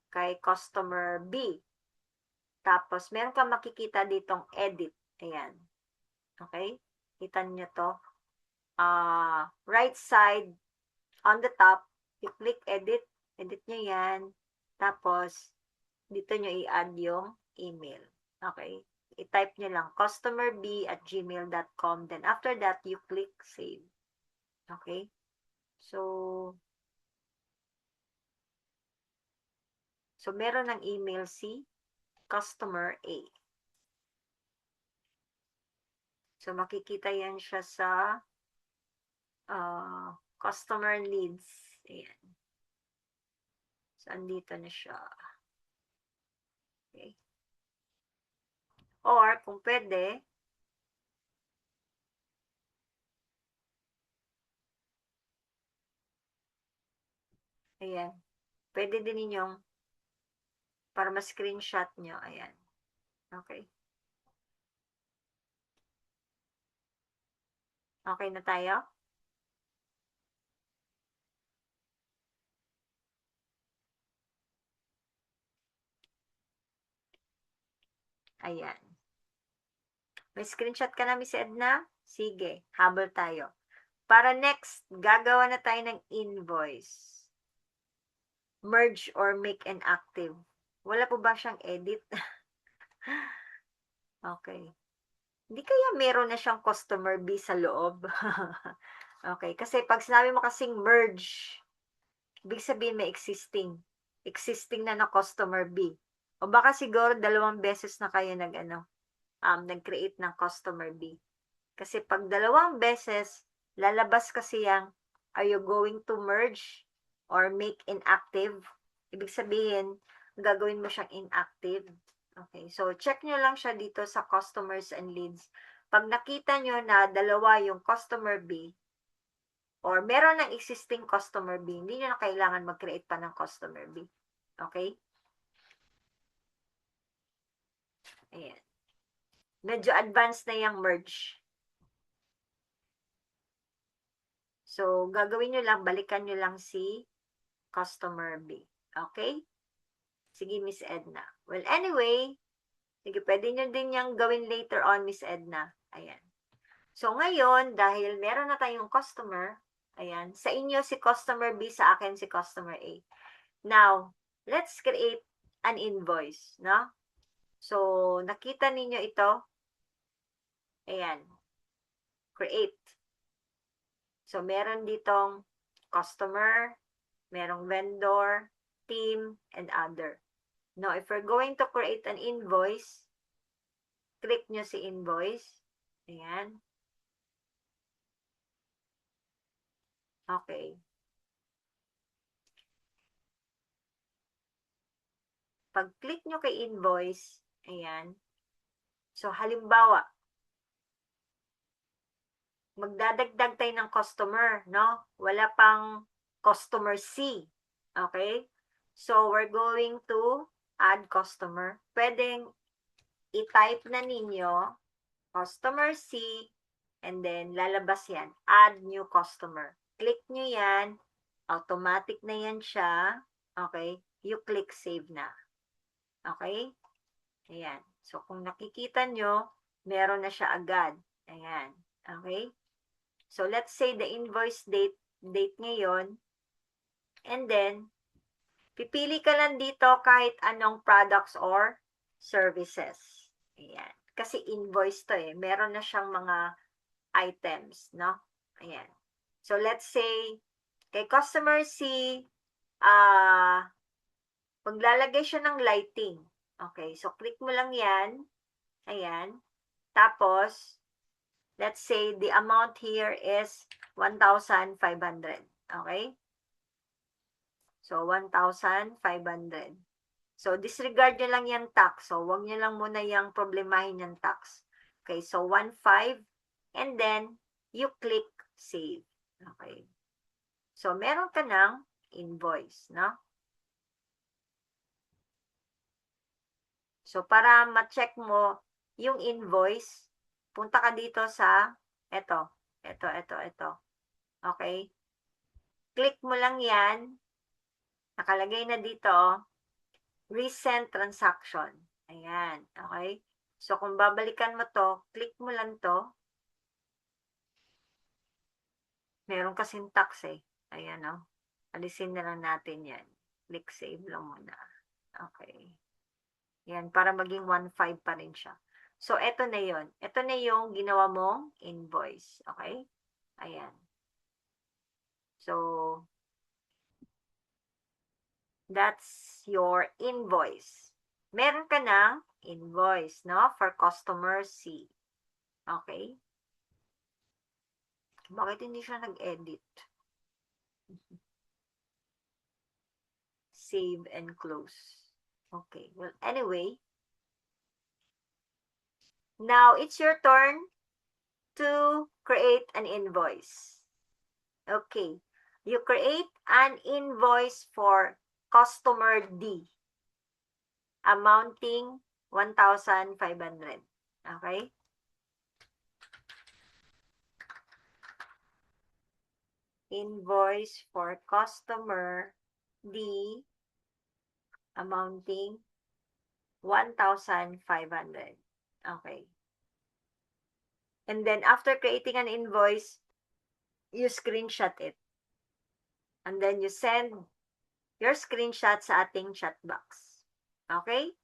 kay customer B. Tapos, meron kang makikita ditong edit. Ayan. Okay? Kita nyo to. Right side, on the top, you click edit. Edit nyo yan. Tapos, dito nyo i-add yung email. Okay? I-type nyo lang customerb@gmail.com. Then, after that, you click save. Okay? So, meron ng email si customer A. So, makikita yan siya sa customer leads. Ayan. So, andito na siya. Okay. Or, kung pwede, ayan. Pwede din ninyong para ma-screenshot nyo. Ayan. Okay. Okay na tayo? Ayan. May screenshot ka na, Miss Edna? Sige, habol tayo. Para next, gagawa na tayo ng invoice. merge or make inactive. Wala po ba siyang edit? Okay. Hindi kaya meron na siyang customer B sa loob? Okay, kasi pag sinabi mo kasing merge, ibig sabihin may existing. Existing na na customer B. O baka siguro 2 beses na kayo nag-create ng customer B. Kasi pag 2 beses, lalabas kasi yung, are you going to merge or make inactive? Ibig sabihin, gagawin mo siyang inactive. Okay, so check nyo lang siya dito sa customers and leads. Pag nakita nyo na 2 yung customer B, or meron ng existing customer B, hindi nyo na kailangan mag-create pa ng customer B. Okay? Ayan. Medyo advanced na yung merge. So, gagawin nyo lang, balikan nyo lang si customer B. Okay? Sige, Miss Edna. Well, anyway, sige, pwede nyo din yung gawin later on, Miss Edna. Ayan. So, ngayon, dahil meron na tayong customer, ayan, sa inyo si customer B, sa akin si customer A. Now, let's create an invoice, no? So, nakita ninyo ito. Ayan. Create. So, meron ditong customer, merong vendor, team, and other. Now, if we're going to create an invoice, click nyo si invoice. Ayan. Okay. Pag-click nyo kay invoice, ayan. So, halimbawa, magdadagdag tayo ng customer, no? Wala pang customer C. Okay? So, we're going to add customer. Pwedeng i-type na ninyo customer C and then lalabas yan. Add new customer. Click nyo yan. Automatic na yan siya. Okay? You click save na. Okay? Ayan. So, kung nakikita nyo, meron na siya agad. Ayan. Okay? So, let's say the invoice date ngayon. And then, pipili ka lang dito kahit anong products or services. Ayan. Kasi invoice to eh. Meron na siyang mga items, no? Ayan. So, let's say, kay customer C, maglalagay siya ng lighting. Okay. So, click mo lang yan. Ayan. Tapos, let's say the amount here is 1,500. Okay? So, 1,500. So, disregard nyo lang yung tax. So, wag nyo lang muna yung problemahin yung tax. Okay, so 1,500. And then, you click save. Okay. So, meron ka ng invoice, no? So, para ma-check mo yung invoice, punta ka dito sa ito. Okay? Click mo lang yan. Nakalagay na dito, recent transaction. Ayan. Okay? So, kung babalikan mo to, click mo lang to. Meron kasing tax eh. Ayan o. Alisin na lang natin yan. Click save lang muna. Okay. Yan, para maging 1,500 pa rin siya. So, eto na yon. Ito na yung ginawa mong invoice. Okay? Ayan. So, that's your invoice. Meron ka ng invoice, no? For customer C. Okay? Bakit hindi siya nag-edit? Save and close. Okay. Well, anyway, now it's your turn to create an invoice. Okay. You create an invoice for customer D amounting 1,500. Okay? Invoice for customer D amounting 1,500. Okay. And then after creating an invoice, you screenshot it. And then you send your screenshot sa ating chat box. Okay?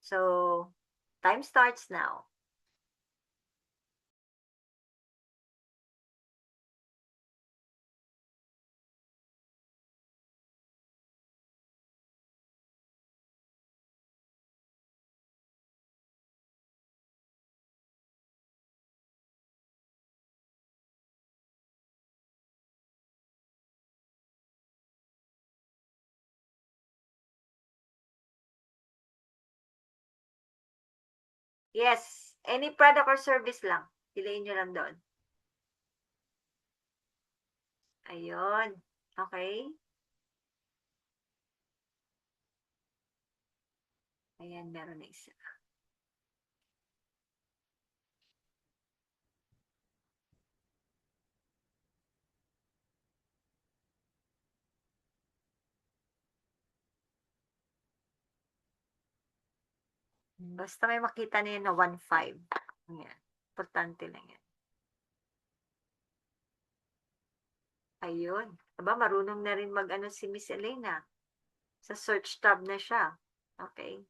So, time starts now. Yes, any product or service lang. Piliin nyo lang doon. Ayun. Okay? Ayan, meron na isa. Basta may makita na yun na 1.5. Ayan. Importante lang yan. Ayun. Aba, marunong na rin mag-ano si Miss Elena. Sa search tab na siya. Okay.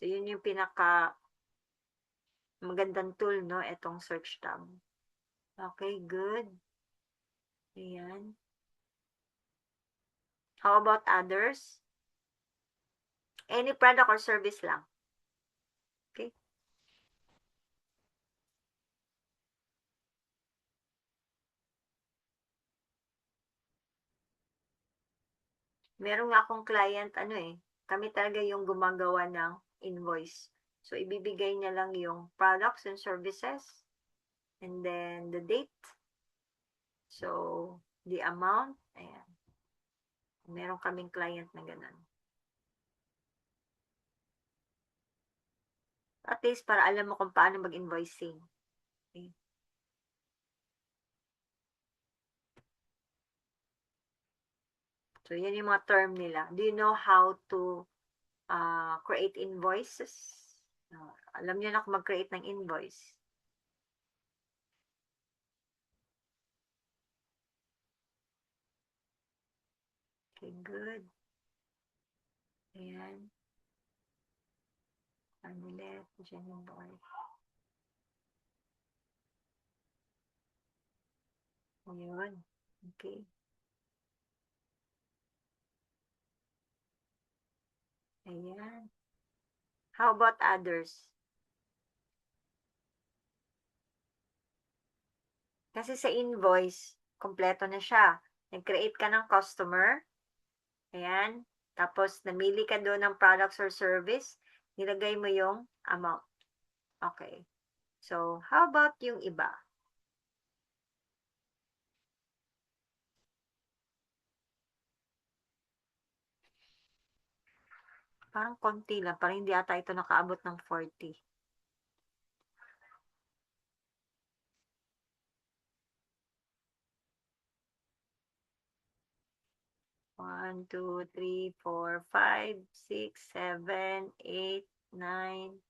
So, yun yung pinaka magandang tool, no? Itong search tab. Okay, good. Ayan. How about others? Any product or service lang. Okay. Meron nga akong client, kami talaga yung gumagawa ng invoice. So, ibibigay niya lang yung products and services, and then the date. So, the amount, ayan. Meron kaming client na ganun. At least, para alam mo kung paano mag-invoicing. Okay. So, yan yung mga term nila. Do you know how to create invoices? Alam niyo na kung mag-create ng invoice. Okay, good. Ayan. Armilet, Jenny Boy. Ayun. Okay. Ayan. How about others? Kasi sa invoice, kompleto na siya. Nag-create ka ng customer. Ayan. Tapos, namili ka doon ng products or service. Nilagay mo yung amount. Okay. So, how about yung iba? Parang konti lang. Parang hindi ata ito nakaabot ng 40. 1, 2, 3, 4, 5, 6, 7, 8, 9,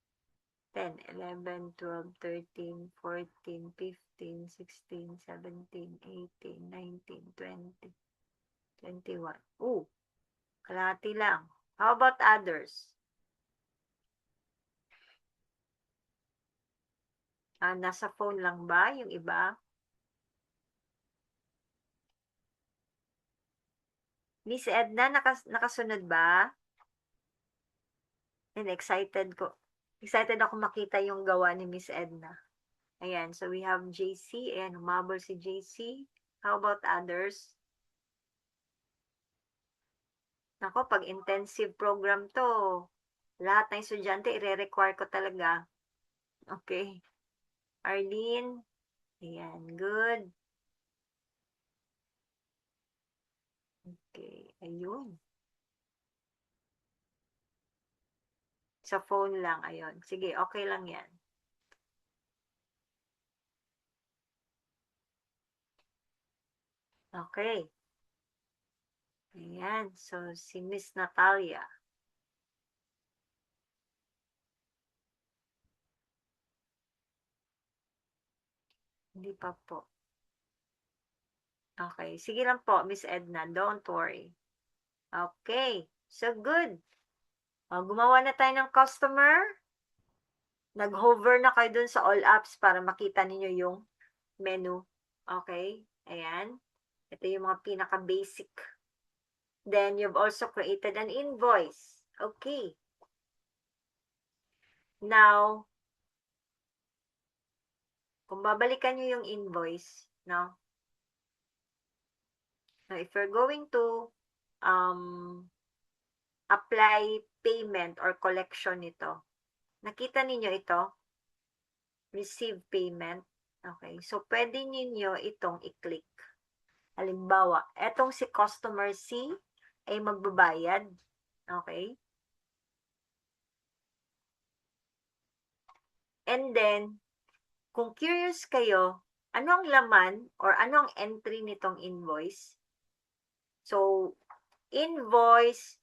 10, 11, 12, 13, 14, 15, 16, 17, 18, 19, 20, 21. Kalahati lang. How about others? Nasa phone lang ba yung iba? Miss Edna, nakasunod ba? And excited ko. Excited ako makita yung gawa ni Miss Edna. Ayan, so we have JC. Ayan, humabol si JC. How about others? Nako, pag intensive program to, lahat ng estudyante, i-require ko talaga. Okay. Arlene. Ayan, good. Okay, ayun. Sa phone lang, ayun. Sige, okay lang yan. Okay. Ayan, so si Miss Natalia. Hindi pa po. Okay, sige lang po, Miss Edna, don't worry. Okay. So, good. Gumawa na tayo ng customer. Nag-hover na kayo dun sa all apps para makita ninyo yung menu. Okay? Ayan. Ito yung mga pinaka-basic. Then, you've also created an invoice. Okay. Now, kung babalikan nyo yung invoice, no? Now, if you're going to apply payment or collection nito, nakita ninyo ito? Receive payment. Okay. So, pwede ninyo itong i-click. Halimbawa, etong si customer C ay magbabayad. Okay. And then, kung curious kayo, ano ang laman or ano ang entry nitong invoice? So, invoice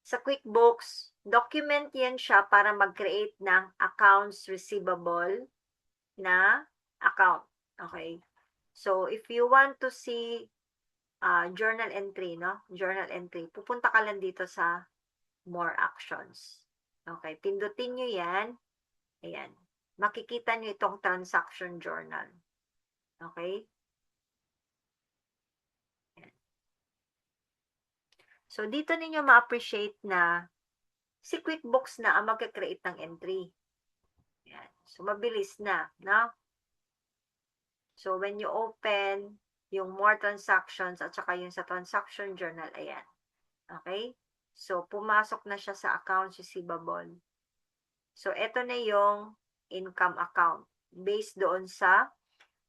sa QuickBooks, document yan siya para mag-create ng accounts receivable na account. Okay? So, if you want to see journal entry, no? Journal entry, pupunta ka lang dito sa more actions. Okay, pindutin nyo yan. Ayan. Makikita nyo itong transaction journal. Okay? Ayan. So, dito ninyo ma-appreciate na si QuickBooks na ang mag-create ng entry. Ayan. So, mabilis na, no? So, when you open yung more transactions at saka yung sa transaction journal, ayan. Okay? So, pumasok na siya sa accounts receivable. So, ito na yung income account based doon sa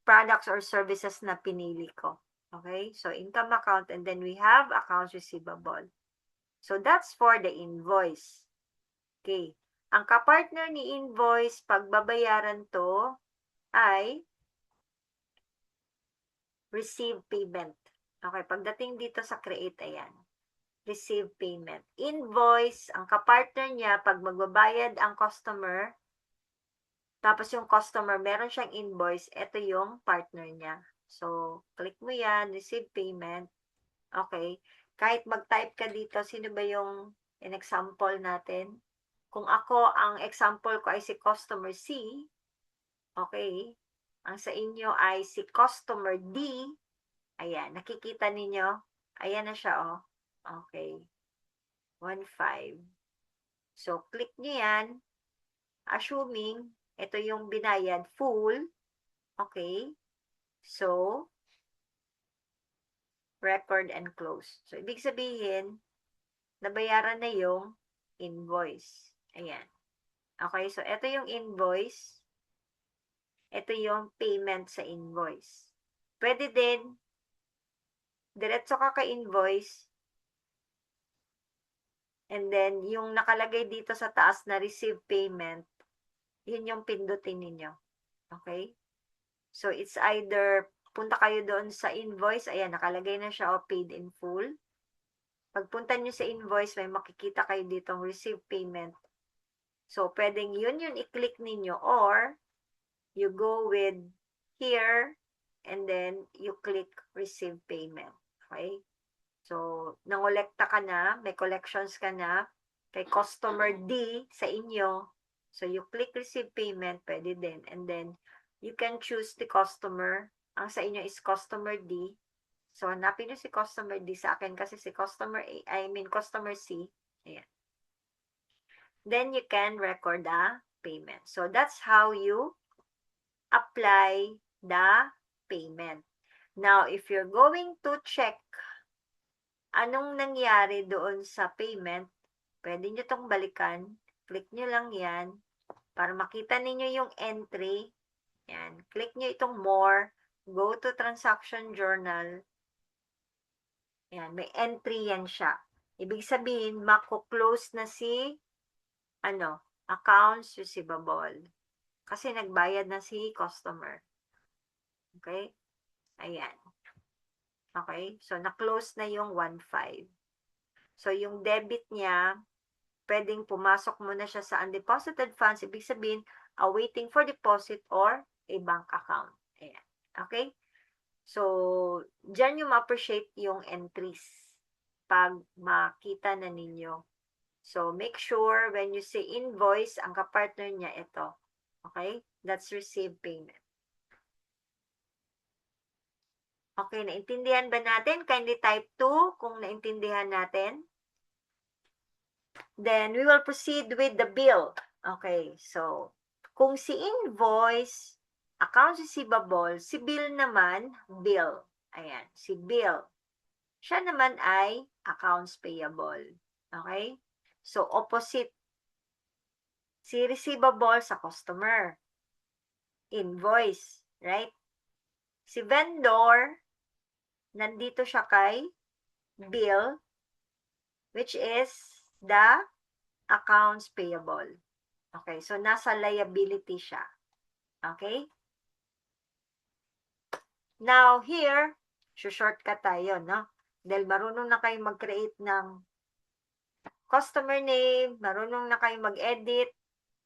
products or services na pinili ko. Okay? So, income account and then we have accounts receivable. So, that's for the invoice. Okay. Ang kapartner ni invoice, pagbabayaran to ay receive payment. Okay, pagdating dito sa create, ayan. Receive payment. Invoice, ang kapartner niya, pag magbabayad ang customer, tapos yung customer, meron siyang invoice, ito yung partner niya. So, click mo yan, receive payment. Okay. Kahit mag-type ka dito, sino ba yung in-example natin? Kung ako, ang example ko ay si customer C, okay, ang sa inyo ay si customer D, ayan, nakikita ninyo, ayan na siya, oh. Okay. 1.5. So, click nyo yan, assuming, ito yung binayad, full, okay, so, record and close. So, ibig sabihin, nabayaran na yung invoice. Ayan. Okay, so ito yung invoice. Ito yung payment sa invoice. Pwede din, diretso ka kay invoice, and then yung nakalagay dito sa taas na receive payment, yun yung pindutin ninyo. Okay? So, it's either, punta kayo doon sa invoice, ayan, nakalagay na siya, o paid in full. Pagpunta nyo sa invoice, may makikita kayo ditong receive payment. So, pwedeng yun i-click ninyo, or you go with here, and then you click receive payment. Okay? So, nangolekta ka na, may collections ka na, kay customer D sa inyo. So, you click receive payment, pwede din. And then, you can choose the customer. Ang sa inyo is customer D. So, hanapin nyo si customer D. Sa akin kasi si customer A, customer C. Ayan. Then, you can record the payment. So, that's how you apply the payment. Now, if you're going to check anong nangyari doon sa payment, pwede nyo itong balikan. Click nyo lang yan para makita ninyo yung entry. Yan. Click nyo itong more. Go to transaction journal. Yan. May entry yan siya. Ibig sabihin, mako-close na si accounts receivable. Kasi nagbayad na si customer. Okay? Ayan. Okay? So, na-close na yung 1.5. So, yung debit niya, pwedeng pumasok muna siya sa undeposited funds. Ibig sabihin, awaiting for deposit or a bank account. Ayan. Okay? So, dyan yung ma-appreciate yung entries. pag makita na ninyo. So, make sure when you say invoice, ang kapartner niya ito. Okay? That's receive payment. Okay, naintindihan ba natin? Kindly type 2 kung naintindihan natin. Then, we will proceed with the bill. Okay, so, kung si invoice, accounts receivable, si bill naman, bill. Ayan, si bill. Siya naman ay accounts payable. Okay? So, opposite. Si receivable sa customer. Invoice. Right? Si vendor, nandito siya kay bill, which is the accounts payable. Okay, so nasa liability siya. Okay? Now, here, shortcut tayo, no? Dahil marunong na kayo mag-create ng customer name, marunong na kayo mag-edit,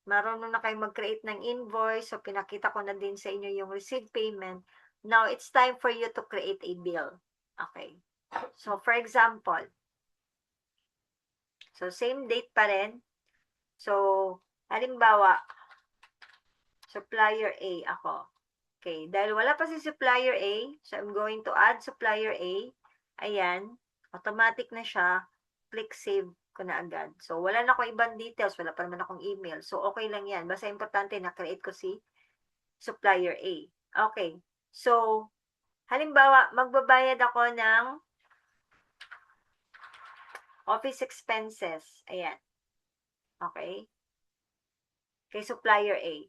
marunong na kayo mag-create ng invoice, so pinakita ko na din sa inyo yung receive payment. Now, it's time for you to create a bill. Okay. So, for example, so same date pa rin. So, halimbawa, supplier A ako. Okay, dahil wala pa si supplier A, so I'm going to add supplier A. Ayan, automatic na siya. Click save ko na agad. So, wala na akong ibang details. Wala pa naman akong email. So, okay lang yan. Basta importante na create ko si supplier A. Okay. So, halimbawa, magbabayad ako ng office expenses. Ayan. Okay. Kay supplier A.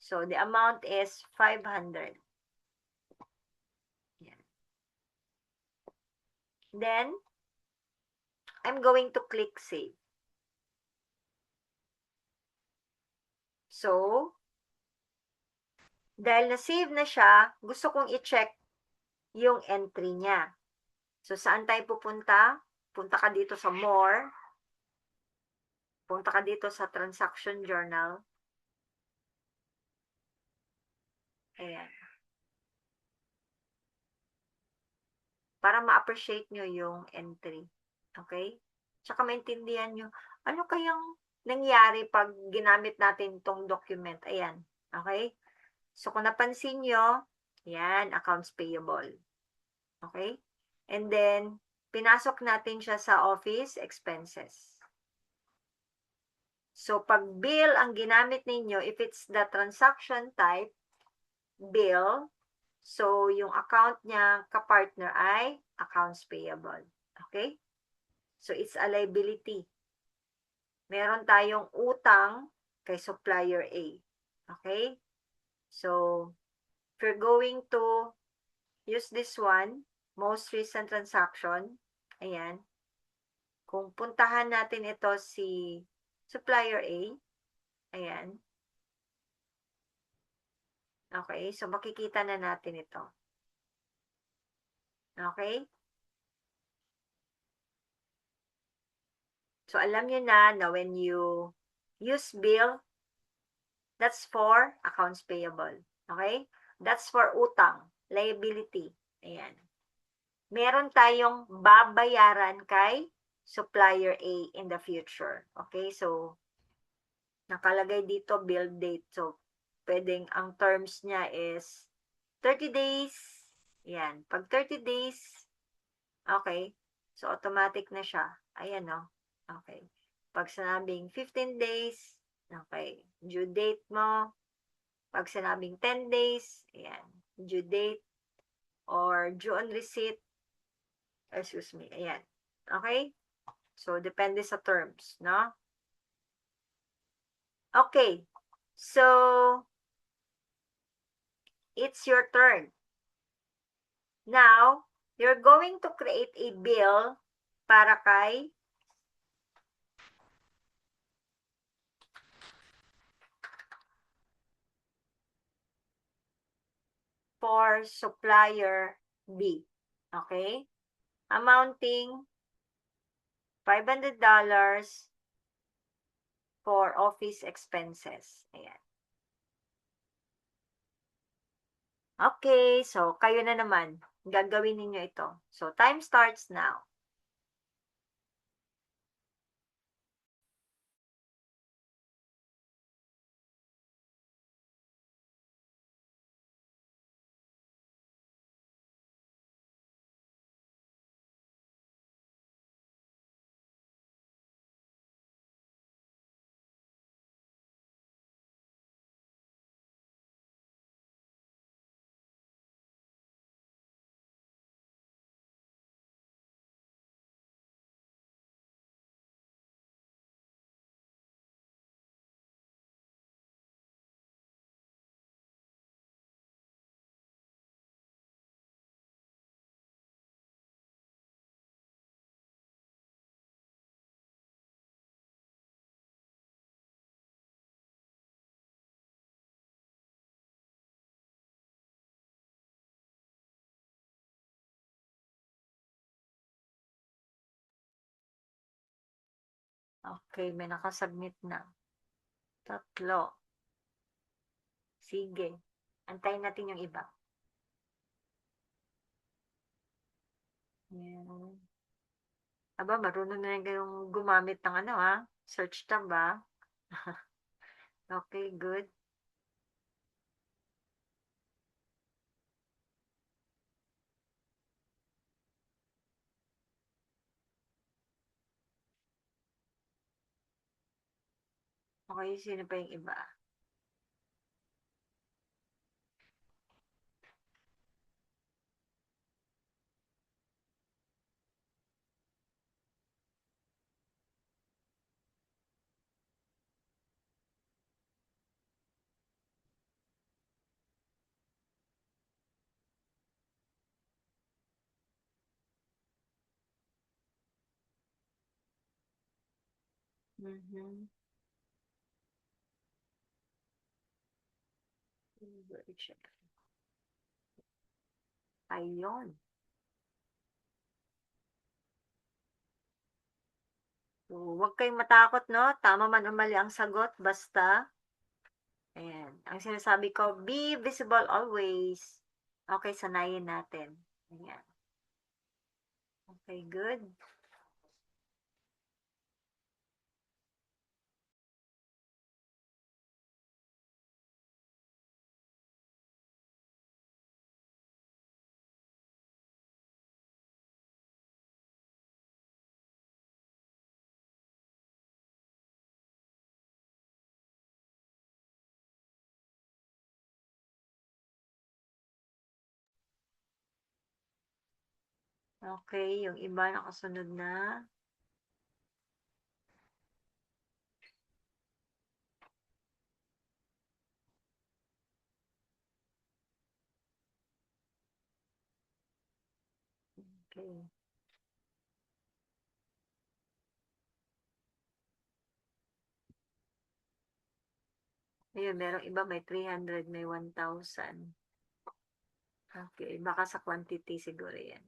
So, the amount is 500. Ayan. Then, I'm going to click save. So, dahil na-save na siya, gusto kong i-check yung entry niya. So, saan tayo pupunta? Punta ka dito sa More. Punta ka dito sa Transaction Journal. Ayan. Para ma-appreciate nyo yung entry. Okay? Tsaka maintindihan nyo, ano kayang nangyari pag ginamit natin tong document. Ayan. Okay? So, kung napansin nyo, yan, accounts payable. Okay? And then, pinasok natin siya sa office expenses. So, pag bill ang ginamit ninyo, if it's the transaction type, bill, so yung account niya kapartner ay accounts payable. Okay? So, it's a liability. Meron tayong utang kay supplier A. Okay? So, if you're going to use this one, most recent transaction, ayan, kung puntahan natin ito si supplier A, ayan, okay, so makikita na natin ito. Okay? So, alam nyo na when you use bill, that's for accounts payable. Okay? That's for utang, liability. Ayan. Meron tayong babayaran kay supplier A in the future. Okay? So, nakalagay dito bill date. So, pwedeng ang terms niya is 30 days. Ayan. Pag 30 days, okay. So, automatic na siya. Ayan, no? Okay. Pag sinabing 15 days, okay. Due date mo. Pag sinabing 10 days, ayan. Due date or due on receipt. Excuse me. Ayan. Okay? So, depende sa terms, no? Okay. So, it's your turn. Now, you're going to create a bill para kay for supplier B. Okay? Amounting $500 for office expenses. Ayan. Okay, so kayo na naman. Gagawin ninyo ito. So, time starts now. Okay, may nakasubmit na. 3. Sige. Antayin natin yung iba. Yan. Aba, marunong na kayong gumamit ng ano, ha? Search tab, ba? Okay, good. Okay, sino pa yung iba? Mhm. Ayun. So, huwag kayong matakot, no? Tama man o mali ang sagot, basta, ayan. Ang sinasabi ko, be visible always. Okay, sanayin natin. Ayan. Okay, good. Okay, yung iba nakasunod na. Okay. Ayun, merong iba may 300, may 1,000. Okay, baka sa quantity siguro yan.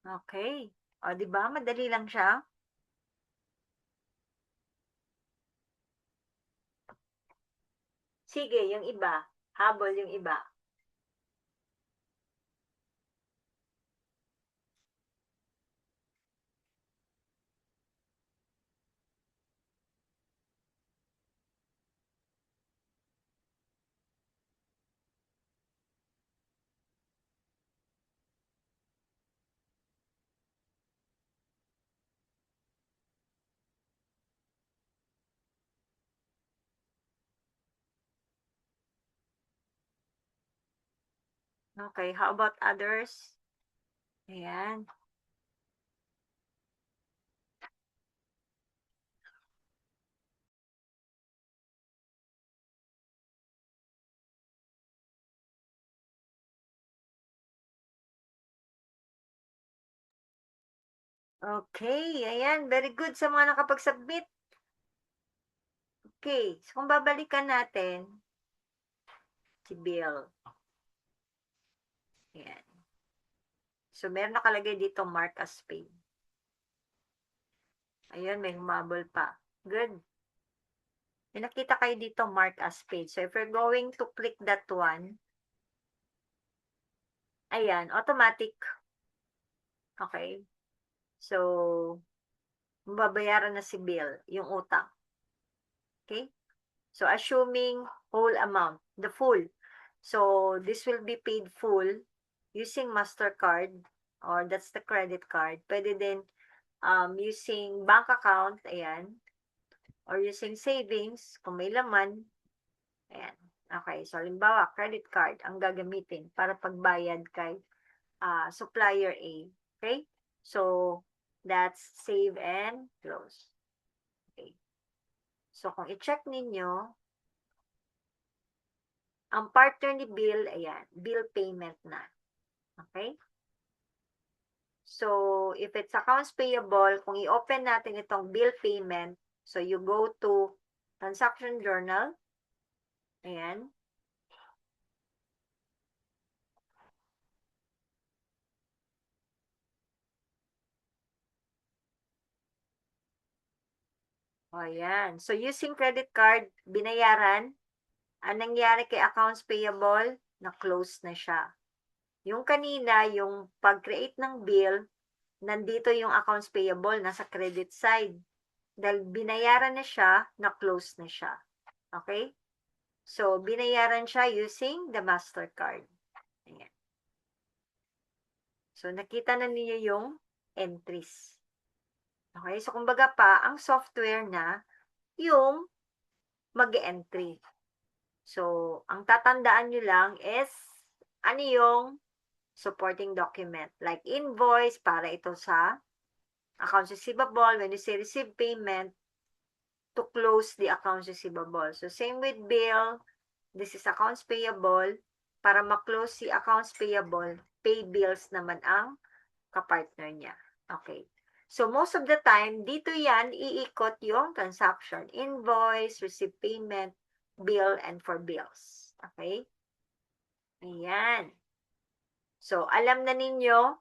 Okay. O, di ba? Madali lang siya. Sige, yung iba. Habol yung iba. Okay, how about others? Ayan. Okay, ayan. Very good sa mga nakapag-submit. Okay, so kung babalikan natin, si Bill. Ayan. So, meron nakalagay dito mark as paid. Ayun, may humabol pa. Good. May nakita kayo dito mark as paid. So, if we're going to click that one, ayan, automatic. Okay. So, mababayaran na si Bill, yung utang. Okay? So, assuming whole amount, the full. So, this will be paid full using MasterCard or that's the credit card. Pwede din using bank account, ayan, or using savings, kung may laman, ayan. Okay, so halimbawa, credit card ang gagamitin para pagbayad kay supplier A. Okay? So, that's save and close. Okay. So, kung i-check ninyo, ang partner ni Bill, ayan, bill payment na. Okay? So, if it's accounts payable, kung i-open natin itong bill payment, so you go to transaction journal, ayan, O, yan. So, using credit card, binayaran. Ang nangyari kay accounts payable, na-close na siya. Yung kanina, yung pag-create ng bill, nandito yung accounts payable, nasa credit side. Dahil binayaran na siya, na-close na siya. Okay? So, binayaran siya using the MasterCard. Ayan. So, nakita na niyo yung entries. Okay? So, kumbaga pa, ang software na yung mag-entry. So, ang tatandaan nyo lang is ano yung supporting document. Like invoice, para ito sa accounts receivable. When you say receive payment, to close the accounts receivable. So, same with bill. This is accounts payable. Para ma-close si accounts payable, pay bills naman ang kapartner niya. Okay. So, most of the time, dito yan, iikot yung transaction. Invoice, receive payment, bill, and for bills. Okay? Ayan. So, alam na ninyo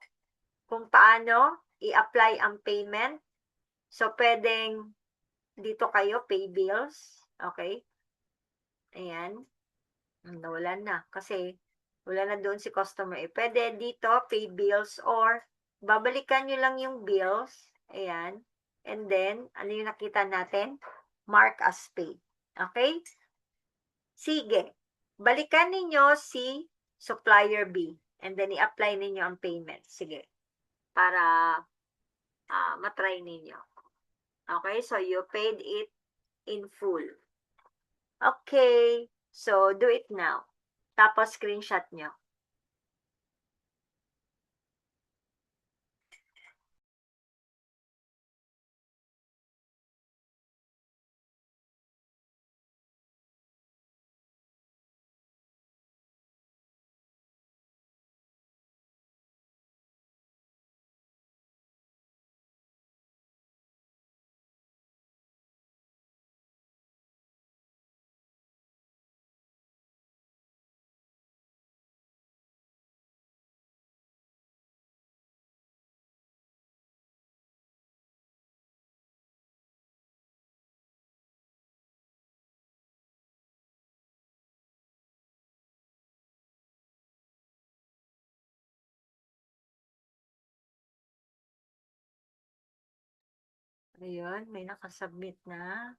kung paano i-apply ang payment. So, pwedeng dito kayo, pay bills. Okay? Ayan. Nawala na. Kasi, wala na doon si customer. Pwede dito, pay bills or babalikan nyo lang yung bills. Ayan. And then, ano yung nakita natin? Mark as paid. Okay? Sige. Balikan ninyo si supplier B. And then, i-apply ninyo ang payment. Sige. Para matry ninyo. Okay? So, you paid it in full. Okay. So, do it now. Tapos, screenshot nyo. Ayun, may nakasubmit na.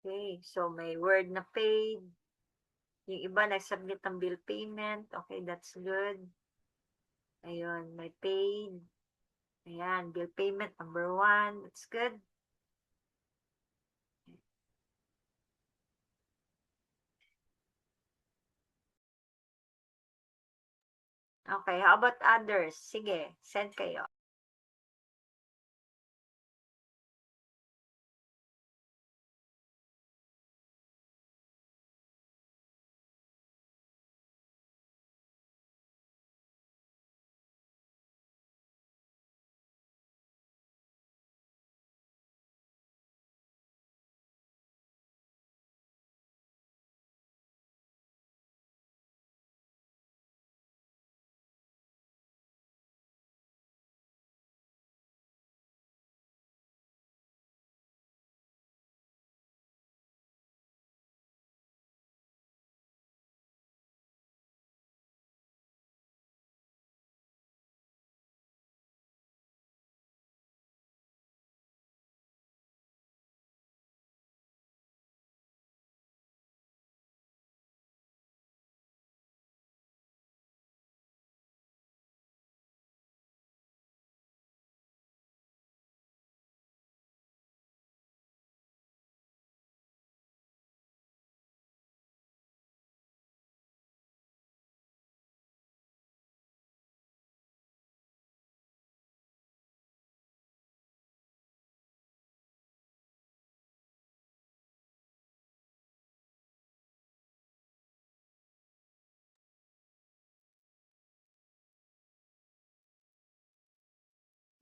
Okay, so may word na paid. Yung iba nag-submit ng bill payment. Okay, that's good. Ayun, may paid. Ayan, bill payment number 1. That's good. Okay, how about others? Sige, send kayo.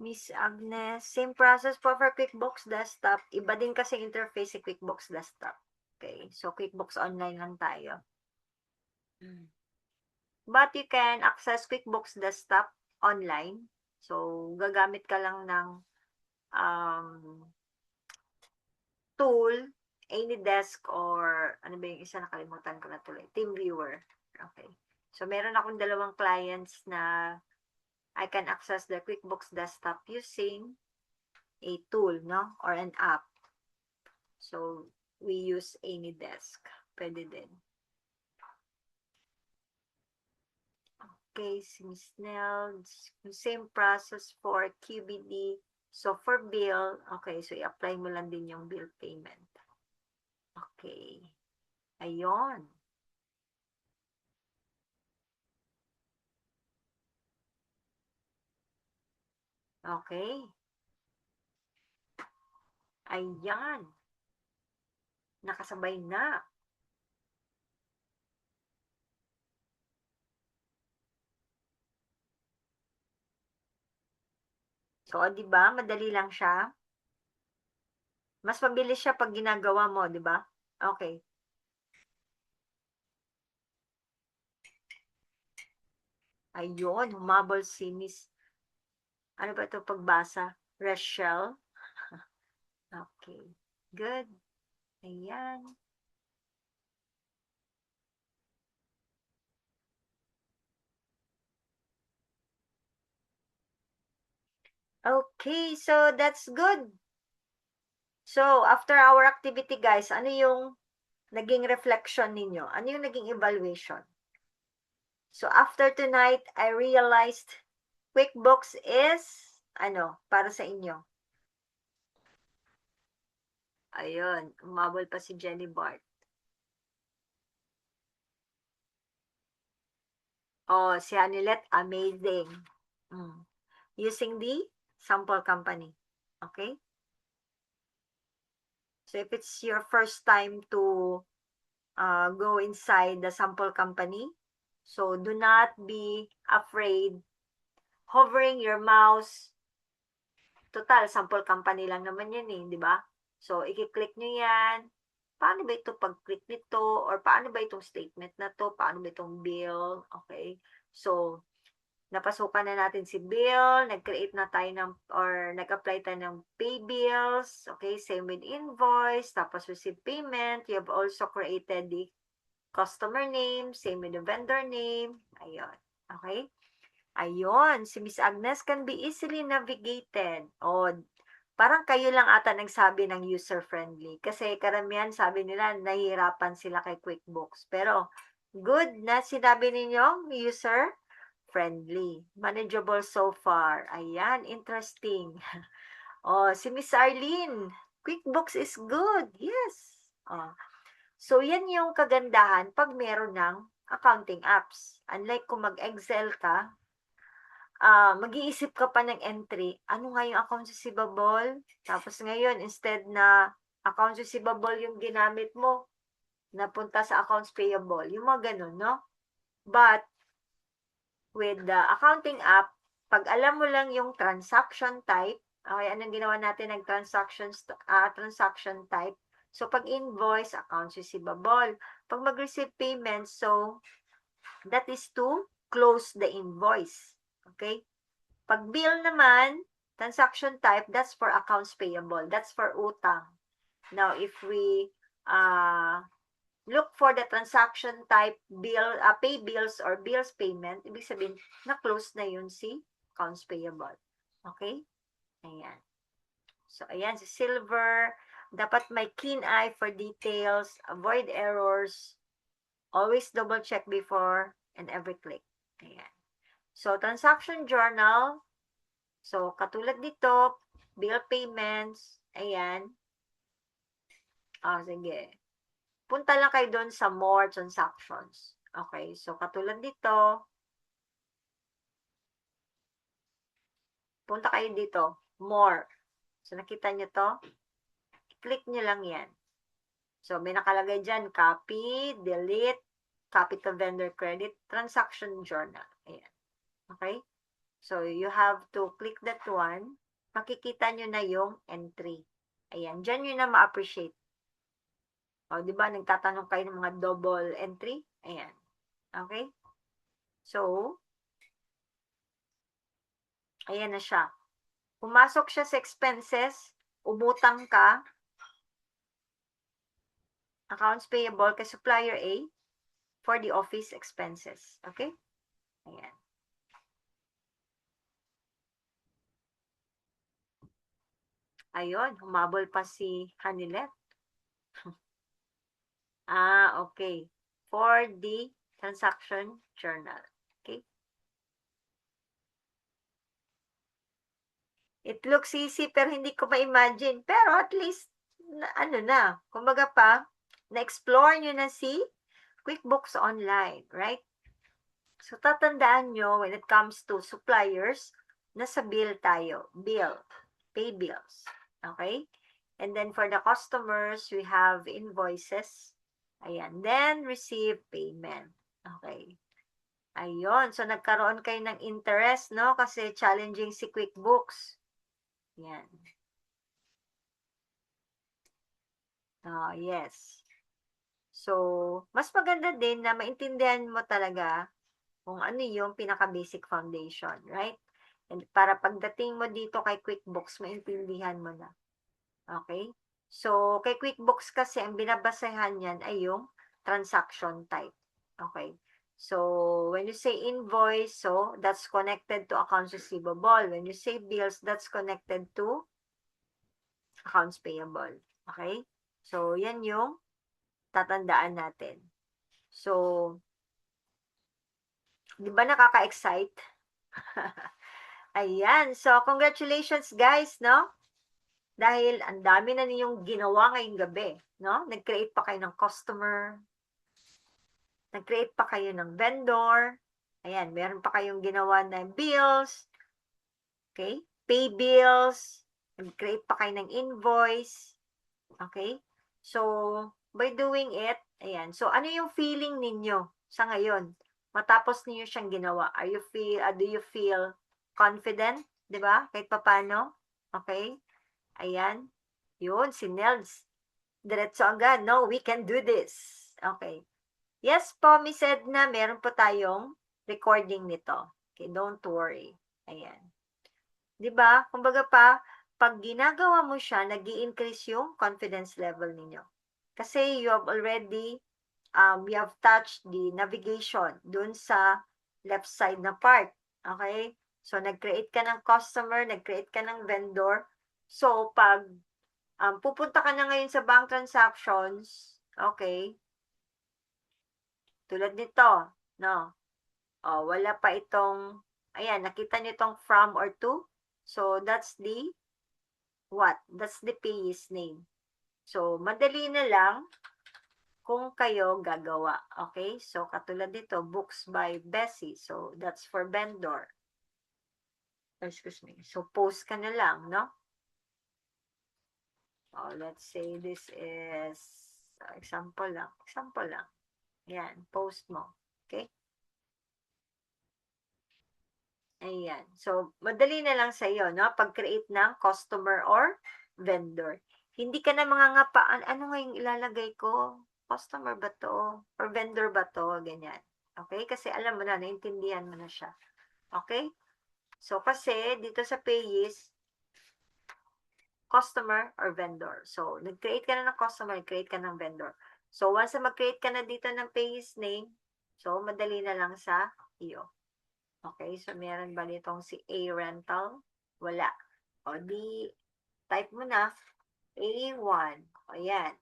Miss Agnes, same process po for QuickBooks Desktop. Iba din kasi interface si QuickBooks Desktop. Okay, so QuickBooks Online lang tayo. But you can access QuickBooks Desktop online. So, gagamit ka lang ng tool, AnyDesk, or ano ba yung isa, nakalimutan ko na tuloy, TeamViewer. Okay. So, meron akong dalawang clients na I can access the QuickBooks Desktop using a tool, no? Or an app. So, we use AnyDesk. Pwede din. Okay, Miss Nell, same process for QBD. So, for bill, okay, so i-apply mo lang din yung bill payment. Okay. Ayun. Okay. Ayan. Nakasabay na. So, di ba? Madali lang siya. Mas mabilis siya pag ginagawa mo, di ba? Okay. Ayun, humabol si Miss, ano ba ito pagbasa? Rachel. Okay. Good. Ayan. Okay, so that's good. So, after our activity, guys, ano yung naging reflection ninyo? Ano yung naging evaluation? So, after tonight, I realized QuickBooks is, ano, para sa inyo. Ayun, umabol pa si Jenny Bart. Oh, si Anilet, amazing. Using the sample company. Okay? So, if it's your first time to go inside the sample company, so do not be afraid hovering your mouse. Total, sample company lang naman yun eh, di ba? So, i-click nyo yan. Paano ba ito pag-click nito? Or paano ba itong statement na to? Paano ba itong bill? Okay? So, napasukan na natin si bill, nag-create na tayo ng, or nag-apply tayo ng pay bills, okay, same with invoice, tapos receive payment, you have also created the customer name, same with the vendor name, ayun, okay, ayun, si Miss Agnes can be easily navigated, o, parang kayo lang ata nagsabi ng user-friendly, kasi karamihan sabi nila, nahihirapan sila kay QuickBooks, pero, good na sinabi ninyo, user, friendly. Manageable so far. Ayan, interesting. Oh, si Miss Arlene, QuickBooks is good. Yes. Oh. So, yan yung kagandahan pag meron ng accounting apps. Unlike kung mag-Excel ka, mag-iisip ka pa ng entry. Ano nga yung accounts receivable? Tapos ngayon, instead na accounts receivable yung ginamit mo, napunta sa accounts payable. Yung mga ganun, no? But, with the accounting app, pag alam mo lang yung transaction type, okay, anong ginawa natin ng transaction type? So, pag invoice, accounts receivable. Pag mag-receive payment, so, that is to close the invoice. Okay? Pag bill naman, transaction type, that's for accounts payable. That's for utang. Now, if we look for the transaction type bill, pay bills or bills payment, ibig sabihin, na-close na yun si accounts payable. Okay? Ayan. So, ayan, si Silver, dapat may keen eye for details, avoid errors, always double check before and every click. Ayan. So, transaction journal, so, katulad dito, bill payments, ayan. Sige. Punta lang kayo doon sa more transactions. Okay, so katulad dito, punta kayo dito, more. So nakita nyo to? Click nyo lang yan. So may nakalagay dyan, copy, delete, copy to vendor credit, transaction journal. Ayan. Okay? So, you have to click that one. Makikita nyo na yung entry. Ayan, dyan nyo na ma-appreciate. O, di ba, nagtatanong kayo ng mga double entry? Ayan. Okay? So, ayan na siya. Pumasok siya sa expenses, umutang ka, accounts payable kay supplier A for the office expenses. Okay? Ayan. Ayun, humabol pa si Hanilet. Okay. For the transaction journal. Okay? It looks easy pero hindi ko ma-imagine. Pero at least, kumbaga pa, na-explore nyo na si QuickBooks Online, right? So, tatandaan nyo when it comes to suppliers, nasa bill tayo. Bill. Pay bills. Okay? And then for the customers, we have invoices. Ayan. Then, receive payment. Okay. Ayun. So, nagkaroon kayo ng interest, no? Kasi challenging si QuickBooks. Yan. Yes. So, mas maganda din na maintindihan mo talaga kung ano yung pinaka-basic foundation, right? And para pagdating mo dito kay QuickBooks, maintindihan mo na. Okay? So, kay QuickBooks kasi, ang binabasehan niyan ay yung transaction type. Okay? So, when you say invoice, so that's connected to accounts receivable. When you say bills, that's connected to accounts payable. Okay? So, yan yung tatandaan natin. So, di ba nakaka-excite? Ayan. So, congratulations guys, no? Dahil ang dami na ninyong ginawa ngayong gabi, no? Nag-create pa kayo ng customer, nag-create pa kayo ng vendor, ayan, meron pa kayong ginawa na bills, okay? Pay bills, nag-create pa kayo ng invoice, okay? So, by doing it, ayan, so ano yung feeling ninyo sa ngayon? Matapos niyo siyang ginawa, do you feel confident, di ba? Kahit papano, okay? Ayan, yun, si Nels. Diretso agad, no, we can do this. Okay. Yes po, Miss Edna, meron po tayong recording nito. Okay, don't worry. Ayan. 'Di ba? Kumbaga pa, pag ginagawa mo siya, nag-i-increase yung confidence level ninyo. Kasi you have already, you have touched the navigation dun sa left side na part. Okay? So, nag-create ka ng customer, nag-create ka ng vendor. So, pag pupunta ka na ngayon sa bank transactions, okay, tulad nito, no? Wala pa itong, ayan, nakita niyo itong from or to. So, that's the, what? That's the payee's name. So, madali na lang kung kayo gagawa. Okay? So, katulad dito, books by Bessie. So, that's for vendor. Excuse me. So, post ka na lang, no? Let's say this is, example lang. Example lang. Ayan, post mo. Okay? Ayan. So, madali na lang sa iyo, no? Pag-create ng customer or vendor. Hindi ka na mangangapaan, ano nga yung ilalagay ko? Customer ba to? Or vendor ba to? Ganyan. Okay? Kasi alam mo na, naintindihan mo na siya. Okay? So, kasi dito sa Payees, customer or vendor. So, nag-create ka na ng customer, nag-create ka ng vendor. So, once na mag-create ka na dito ng Payees name, so, madali na lang sa iyo. Okay, so meron ba nitong si A rental? Wala. O di, type mo na, A1. O yan.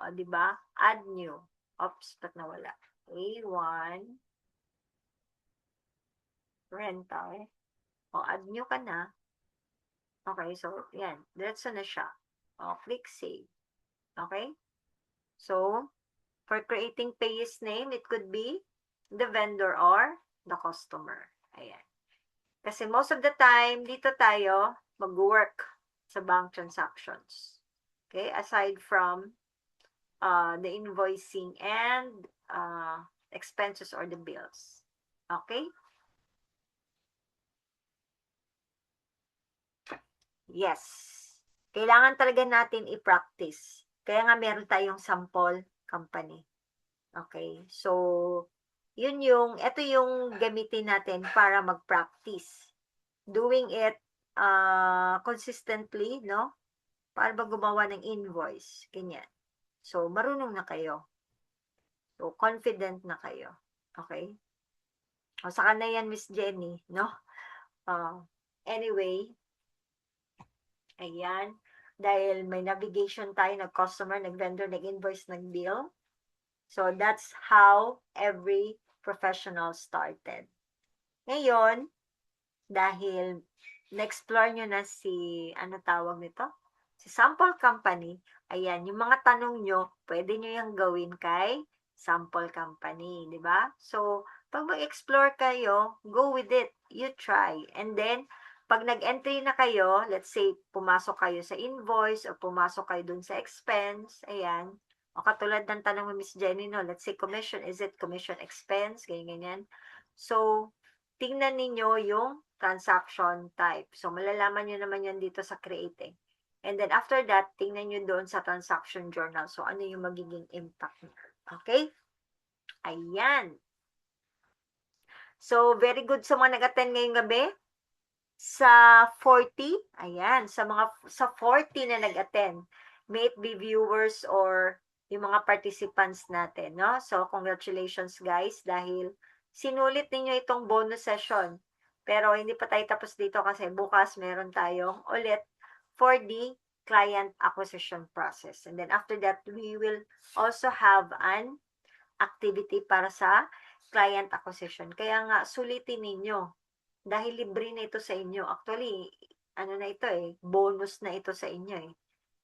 O di ba? Add new. Oops, ba't nawala? A1 rental. O, add new ka na. Okay, so yan. Diretso na siya. O, click save. Okay? So, for creating payee's name, it could be the vendor or the customer. Ayan. Kasi most of the time, dito tayo mag-work sa bank transactions. Okay? Aside from the invoicing and expenses or the bills. Okay? Yes. Kailangan talaga natin i-practice. Kaya nga meron tayong sample company. Okay? So, ito yung gamitin natin para mag-practice. Doing it consistently, no? Para ba gumawa ng invoice, ganyan. So, marunong na kayo. So, confident na kayo. Okay? O, saka na yan, Miss Jenny, no? Anyway, ayan. Dahil may navigation tayo, nag-customer, nag-vendor, nag-invoice, nag-bill. So, that's how every professional started. Ngayon, dahil na-explore nyo na ano tawag nito? Si sample company, ayan, yung mga tanong nyo, pwede nyo yung gawin kay sample company, di ba? So, pag mag-explore kayo, go with it. You try. And then, pag nag-entry na kayo, let's say, pumasok kayo sa invoice o pumasok kayo dun sa expense, ayan, o katulad ng tanong mo, Miss Jenny, no, let's say commission, is it commission expense, ganyan. So, tingnan ninyo yung transaction type. So, malalaman nyo naman yan dito sa creating. And then, after that, tingnan nyo doon sa transaction journal. So, ano yung magiging impact niya. Okay? Ayan. So, very good sa mga nag-attend ngayong gabi. Sa 40, ayan, sa 40 na nag-attend, may it be viewers or yung mga participants natin, no? So, congratulations guys dahil sinulit ninyo itong bonus session. Pero hindi pa tayo tapos dito kasi bukas meron tayong ulit for the client acquisition process. And then after that, we will also have an activity para sa client acquisition. Kaya nga, sulitin ninyo dahil libre na ito sa inyo. Actually, ano na ito bonus na ito sa inyo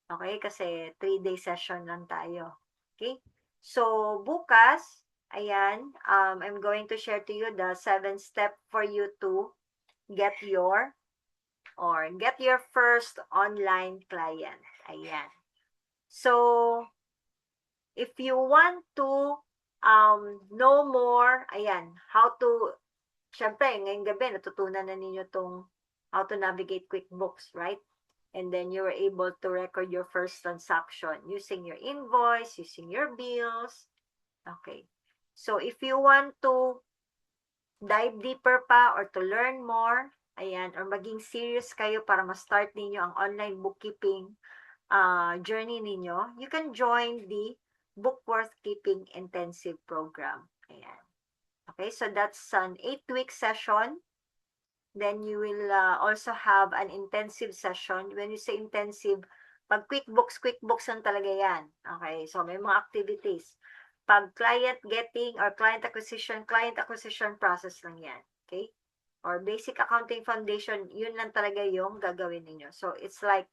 Okay, kasi 3-day session lang tayo. Okay? So, bukas, ayan, I'm going to share to you the 7 step for you to get your first online client. Ayan. So, if you want to know more, ayan, how to syempre, ngayong gabi, natutunan na ninyo tong how to navigate QuickBooks, right? And then you were able to record your first transaction using your invoice, using your bills. Okay. So, if you want to dive deeper pa or to learn more, ayan, or maging serious kayo para ma-start ninyo ang online bookkeeping journey ninyo, you can join the Bookworth Keeping Intensive Program. Ayan. Okay, so that's an 8-week session. Then you will also have an intensive session. When you say intensive, pag QuickBooks lang talaga yan. Okay, so may mga activities. Pag client getting or client acquisition process lang yan. Okay? Or basic accounting foundation, yun lang talaga yung gagawin ninyo. So it's like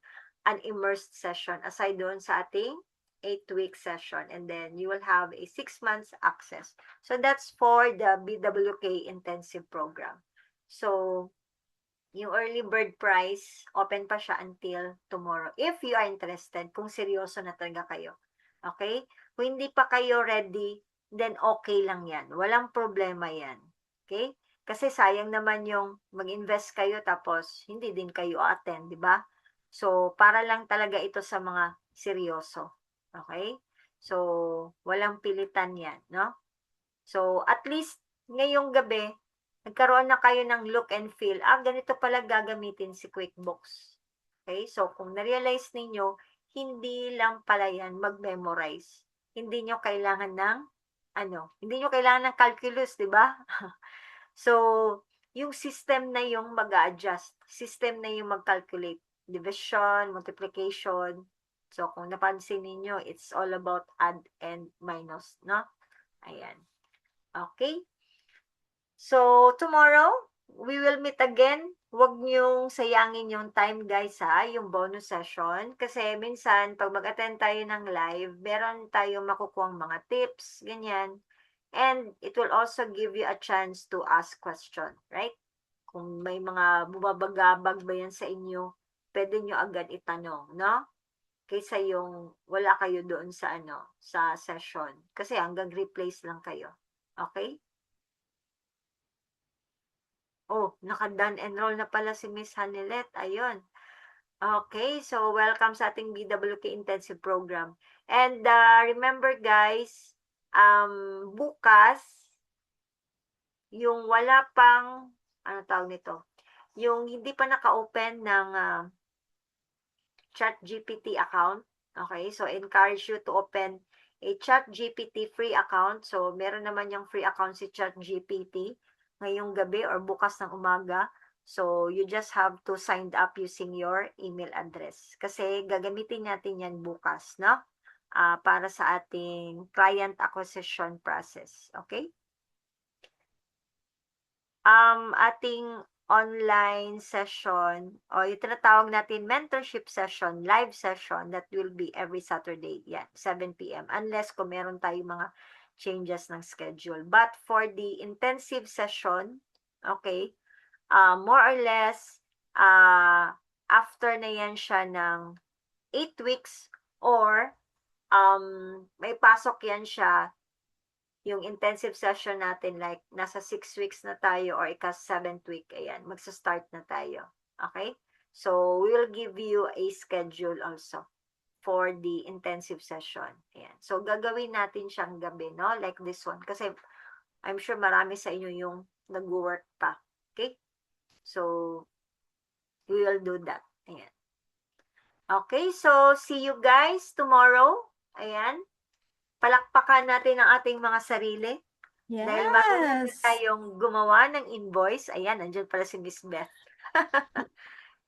an immersed session aside doon sa ating 8-week session. And then you will have a 6 months access. So that's for the BWK intensive program. So, yung early bird price, open pa siya until tomorrow. If you are interested, kung seryoso na talaga kayo. Okay? Kung hindi pa kayo ready, then okay lang yan. Walang problema yan. Okay? Kasi sayang naman yung mag-invest kayo tapos hindi din kayo attend, di ba? So, para lang talaga ito sa mga seryoso. Okay? So, walang pilitan yan, no? So, at least ngayong gabi, nagkaroon na kayo ng look and feel, ganito pala gagamitin si QuickBooks. Okay? So, kung na-realize ninyo, hindi lang pala yan mag-memorize. Hindi nyo kailangan ng, hindi nyo kailangan ng calculus, di ba? So, yung system na yung mag-adjust, system na yung mag-calculate, division, multiplication. So, kung napansin ninyo, it's all about add and minus, no? Ayan. Okay? So, tomorrow, we will meet again. Huwag niyong sayangin yung time, guys, yung bonus session. Kasi minsan, pag mag-attend tayo ng live, meron tayong makukuhang mga tips, ganyan. And it will also give you a chance to ask question, right? Kung may mga bumabagabag ba yan sa inyo, pwede nyo agad itanong, no? Kaysa yung wala kayo doon sa sa session. Kasi hanggang replace lang kayo. Okay? Oh, naka-done enroll na pala si Miss Hanilet. Ayun. Okay, so welcome sa ating BWK Intensive Program. And remember guys, bukas, yung wala pang, ano tawag nito, yung hindi pa naka-open ng ChatGPT account. Okay, so encourage you to open a ChatGPT free account. So meron naman yung free account si ChatGPT ngayong gabi or bukas ng umaga. So you just have to sign up using your email address. Kasi gagamitin natin yan bukas, no? Para sa ating client acquisition process. Okay? Ating online session o yung tinatawag natin mentorship session, live session that will be every Saturday, yan, 7 p.m. Unless kung meron tayong mga changes ng schedule. But for the intensive session, okay, more or less, after na yan siya ng 8 weeks or may pasok yan siya yung intensive session natin like nasa 6 weeks na tayo or ika-7th week, ayan, magsa-start na tayo. Okay? So, we will give you a schedule also for the intensive session. Ayan. So, gagawin natin siyang gabi, no? Like this one. Kasi, I'm sure marami sa inyo yung nag-work pa. Okay? So, we will do that. Ayan. Okay, so see you guys tomorrow. Ayan. Palakpakan natin ang ating mga sarili. Dahil marunong na Yes. tayong gumawa ng invoice. Ayan, nandiyan pala si Miss Beth.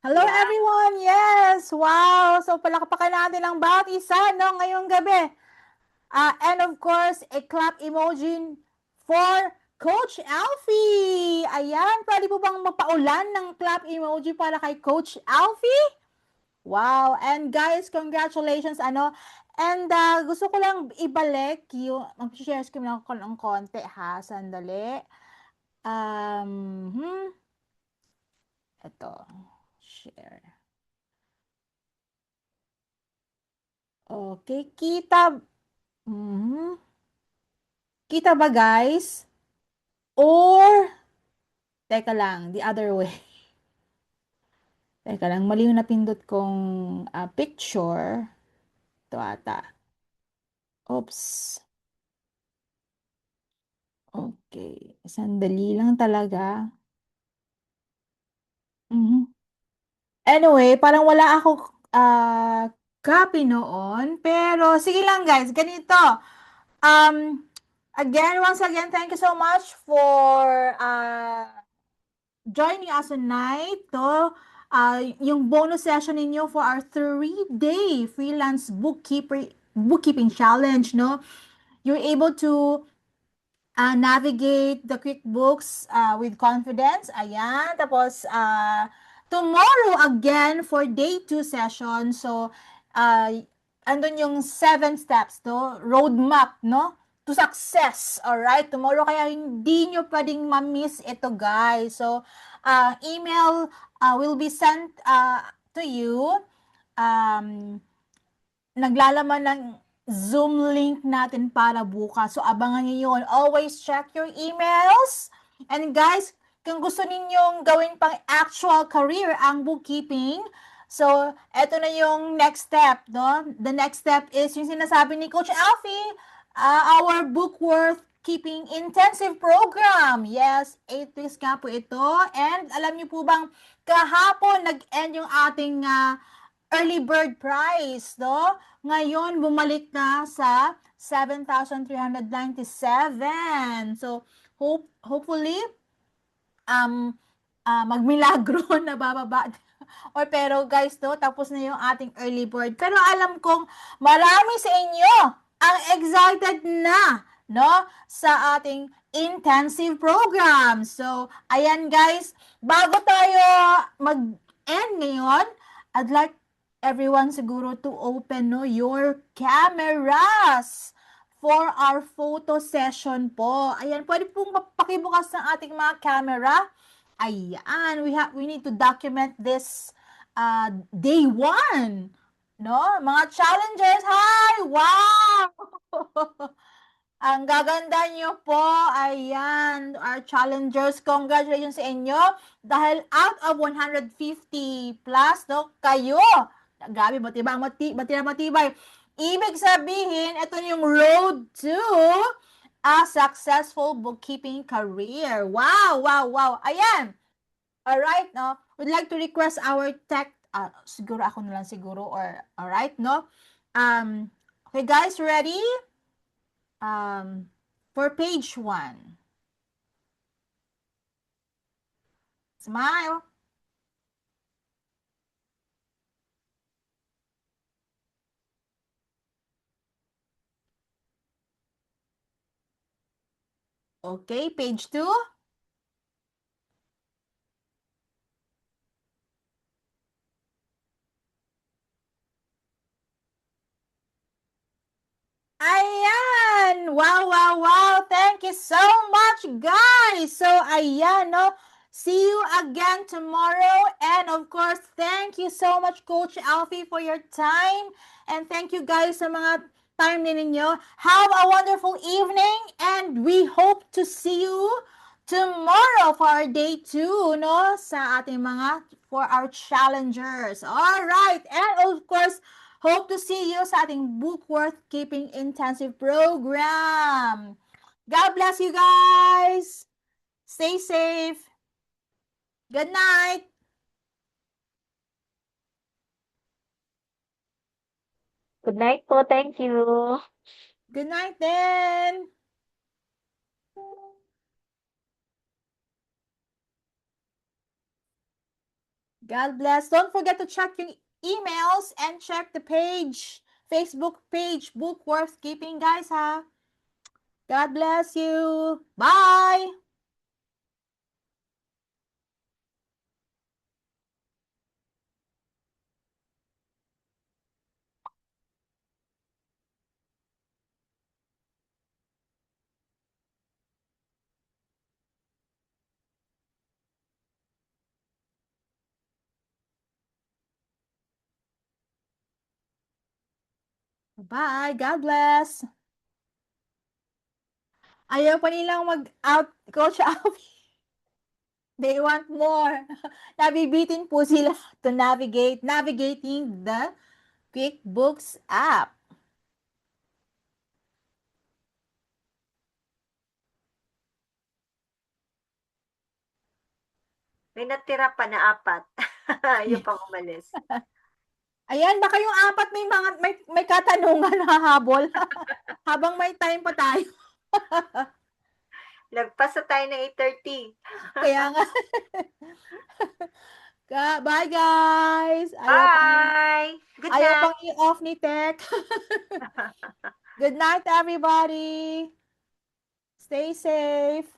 Hello Yan. everyone. Yes. Wow. So palakpakan natin ang bawat isa no ngayong gabi. And of course, a clap emoji for Coach Alfie. Ayan, pwede po bang mapaulan ng clap emoji para kay Coach Alfie? Wow. And guys, congratulations ano. And gusto ko lang ibalik yung mag-share screen lang ako ng konti ha. Sandali. Ito. Share. Okay, kita ba guys? Or, teka lang, the other way. Teka lang, mali yung napindot kong picture. Ito ata. Oops. Okay, sandali lang talaga. Mhm. Anyway, parang wala ako copy noon. Pero, sige lang guys, ganito. Um, once again, thank you so much for joining us tonight to yung bonus session ninyo for our 3-day freelance bookkeeping challenge, no? You're able to navigate the QuickBooks with confidence. Ayan. Tapos, tomorrow again for day 2 session. So, uh, andun yung 7 steps, no? Roadmap, no? To success. Alright? Tomorrow, kaya hindi nyo pwedeng ma-miss ito, guys. So, email will be sent to you. Naglalaman ng Zoom link natin para bukas. So, abangan niyo yun. Always check your emails. And guys, kung gusto ninyong gawin pang actual career ang bookkeeping, so, eto na yung next step, no? The next step is yung sinasabi ni Coach Alfie, our book worth keeping intensive program. Yes, 8 weeks nga po ito. And alam niyo po bang kahapon nag-end yung ating early bird price, no? Ngayon, bumalik na sa 7,397. So, hopefully, magmilagro na bababa. Pero guys, no, tapos na yung ating early bird. Pero alam kong marami sa inyo ang excited na, no, sa ating intensive program. So, ayan guys, bago tayo mag-end ngayon, I'd like everyone siguro to open no your cameras for our photo session po. Ayan, pwede pong pakibukas ng ating mga camera. Ayan, we need to document this day 1. No? Mga challenges. Hi! Wow! Ang gaganda nyo po. Ayan, our challengers, congratulations sa inyo. Dahil out of 150 plus, no, kayo. Grabe, matibay. Ibig sabihin, ito yung road to a successful bookkeeping career. Wow, wow, wow. Ayan. Alright, no? Would like to request our tech, siguro ako na lang siguro, or, alright, no? Okay, guys, ready? For page 1. Smile. Okay, page 2. Ayan! Wow, wow, wow! Thank you so much, guys! So, ayan, no? See you again tomorrow. And of course, thank you so much, Coach Alfie, for your time. And thank you, guys, sa mga time ninyo. Have a wonderful evening. And we hope to see you tomorrow for our day 2, no? Sa ating for our challengers. All right. And of course, hope to see you sa ating Book Worth Keeping Intensive Program. God bless you guys. Stay safe. Good night. Good night po. Thank you. Good night then. God bless. Don't forget to check your emails and check the page, Facebook page, Book Worth Keeping, guys, ha? God bless you. Bye. Bye. God bless. Ayaw pa nilang mag-out, Coach Alfie. They want more. Nabibitin po sila to navigating the QuickBooks app. May natira pa na 4. Yung pang umalis. Ayan, baka yung 4 may katanungan na habol. Habang may time pa tayo. Nagpasa tayo ng 8:30. Kaya nga. Bye, guys. Bye! Good Ayaw night! pang i-off ni Tech. Good night, everybody. Stay safe.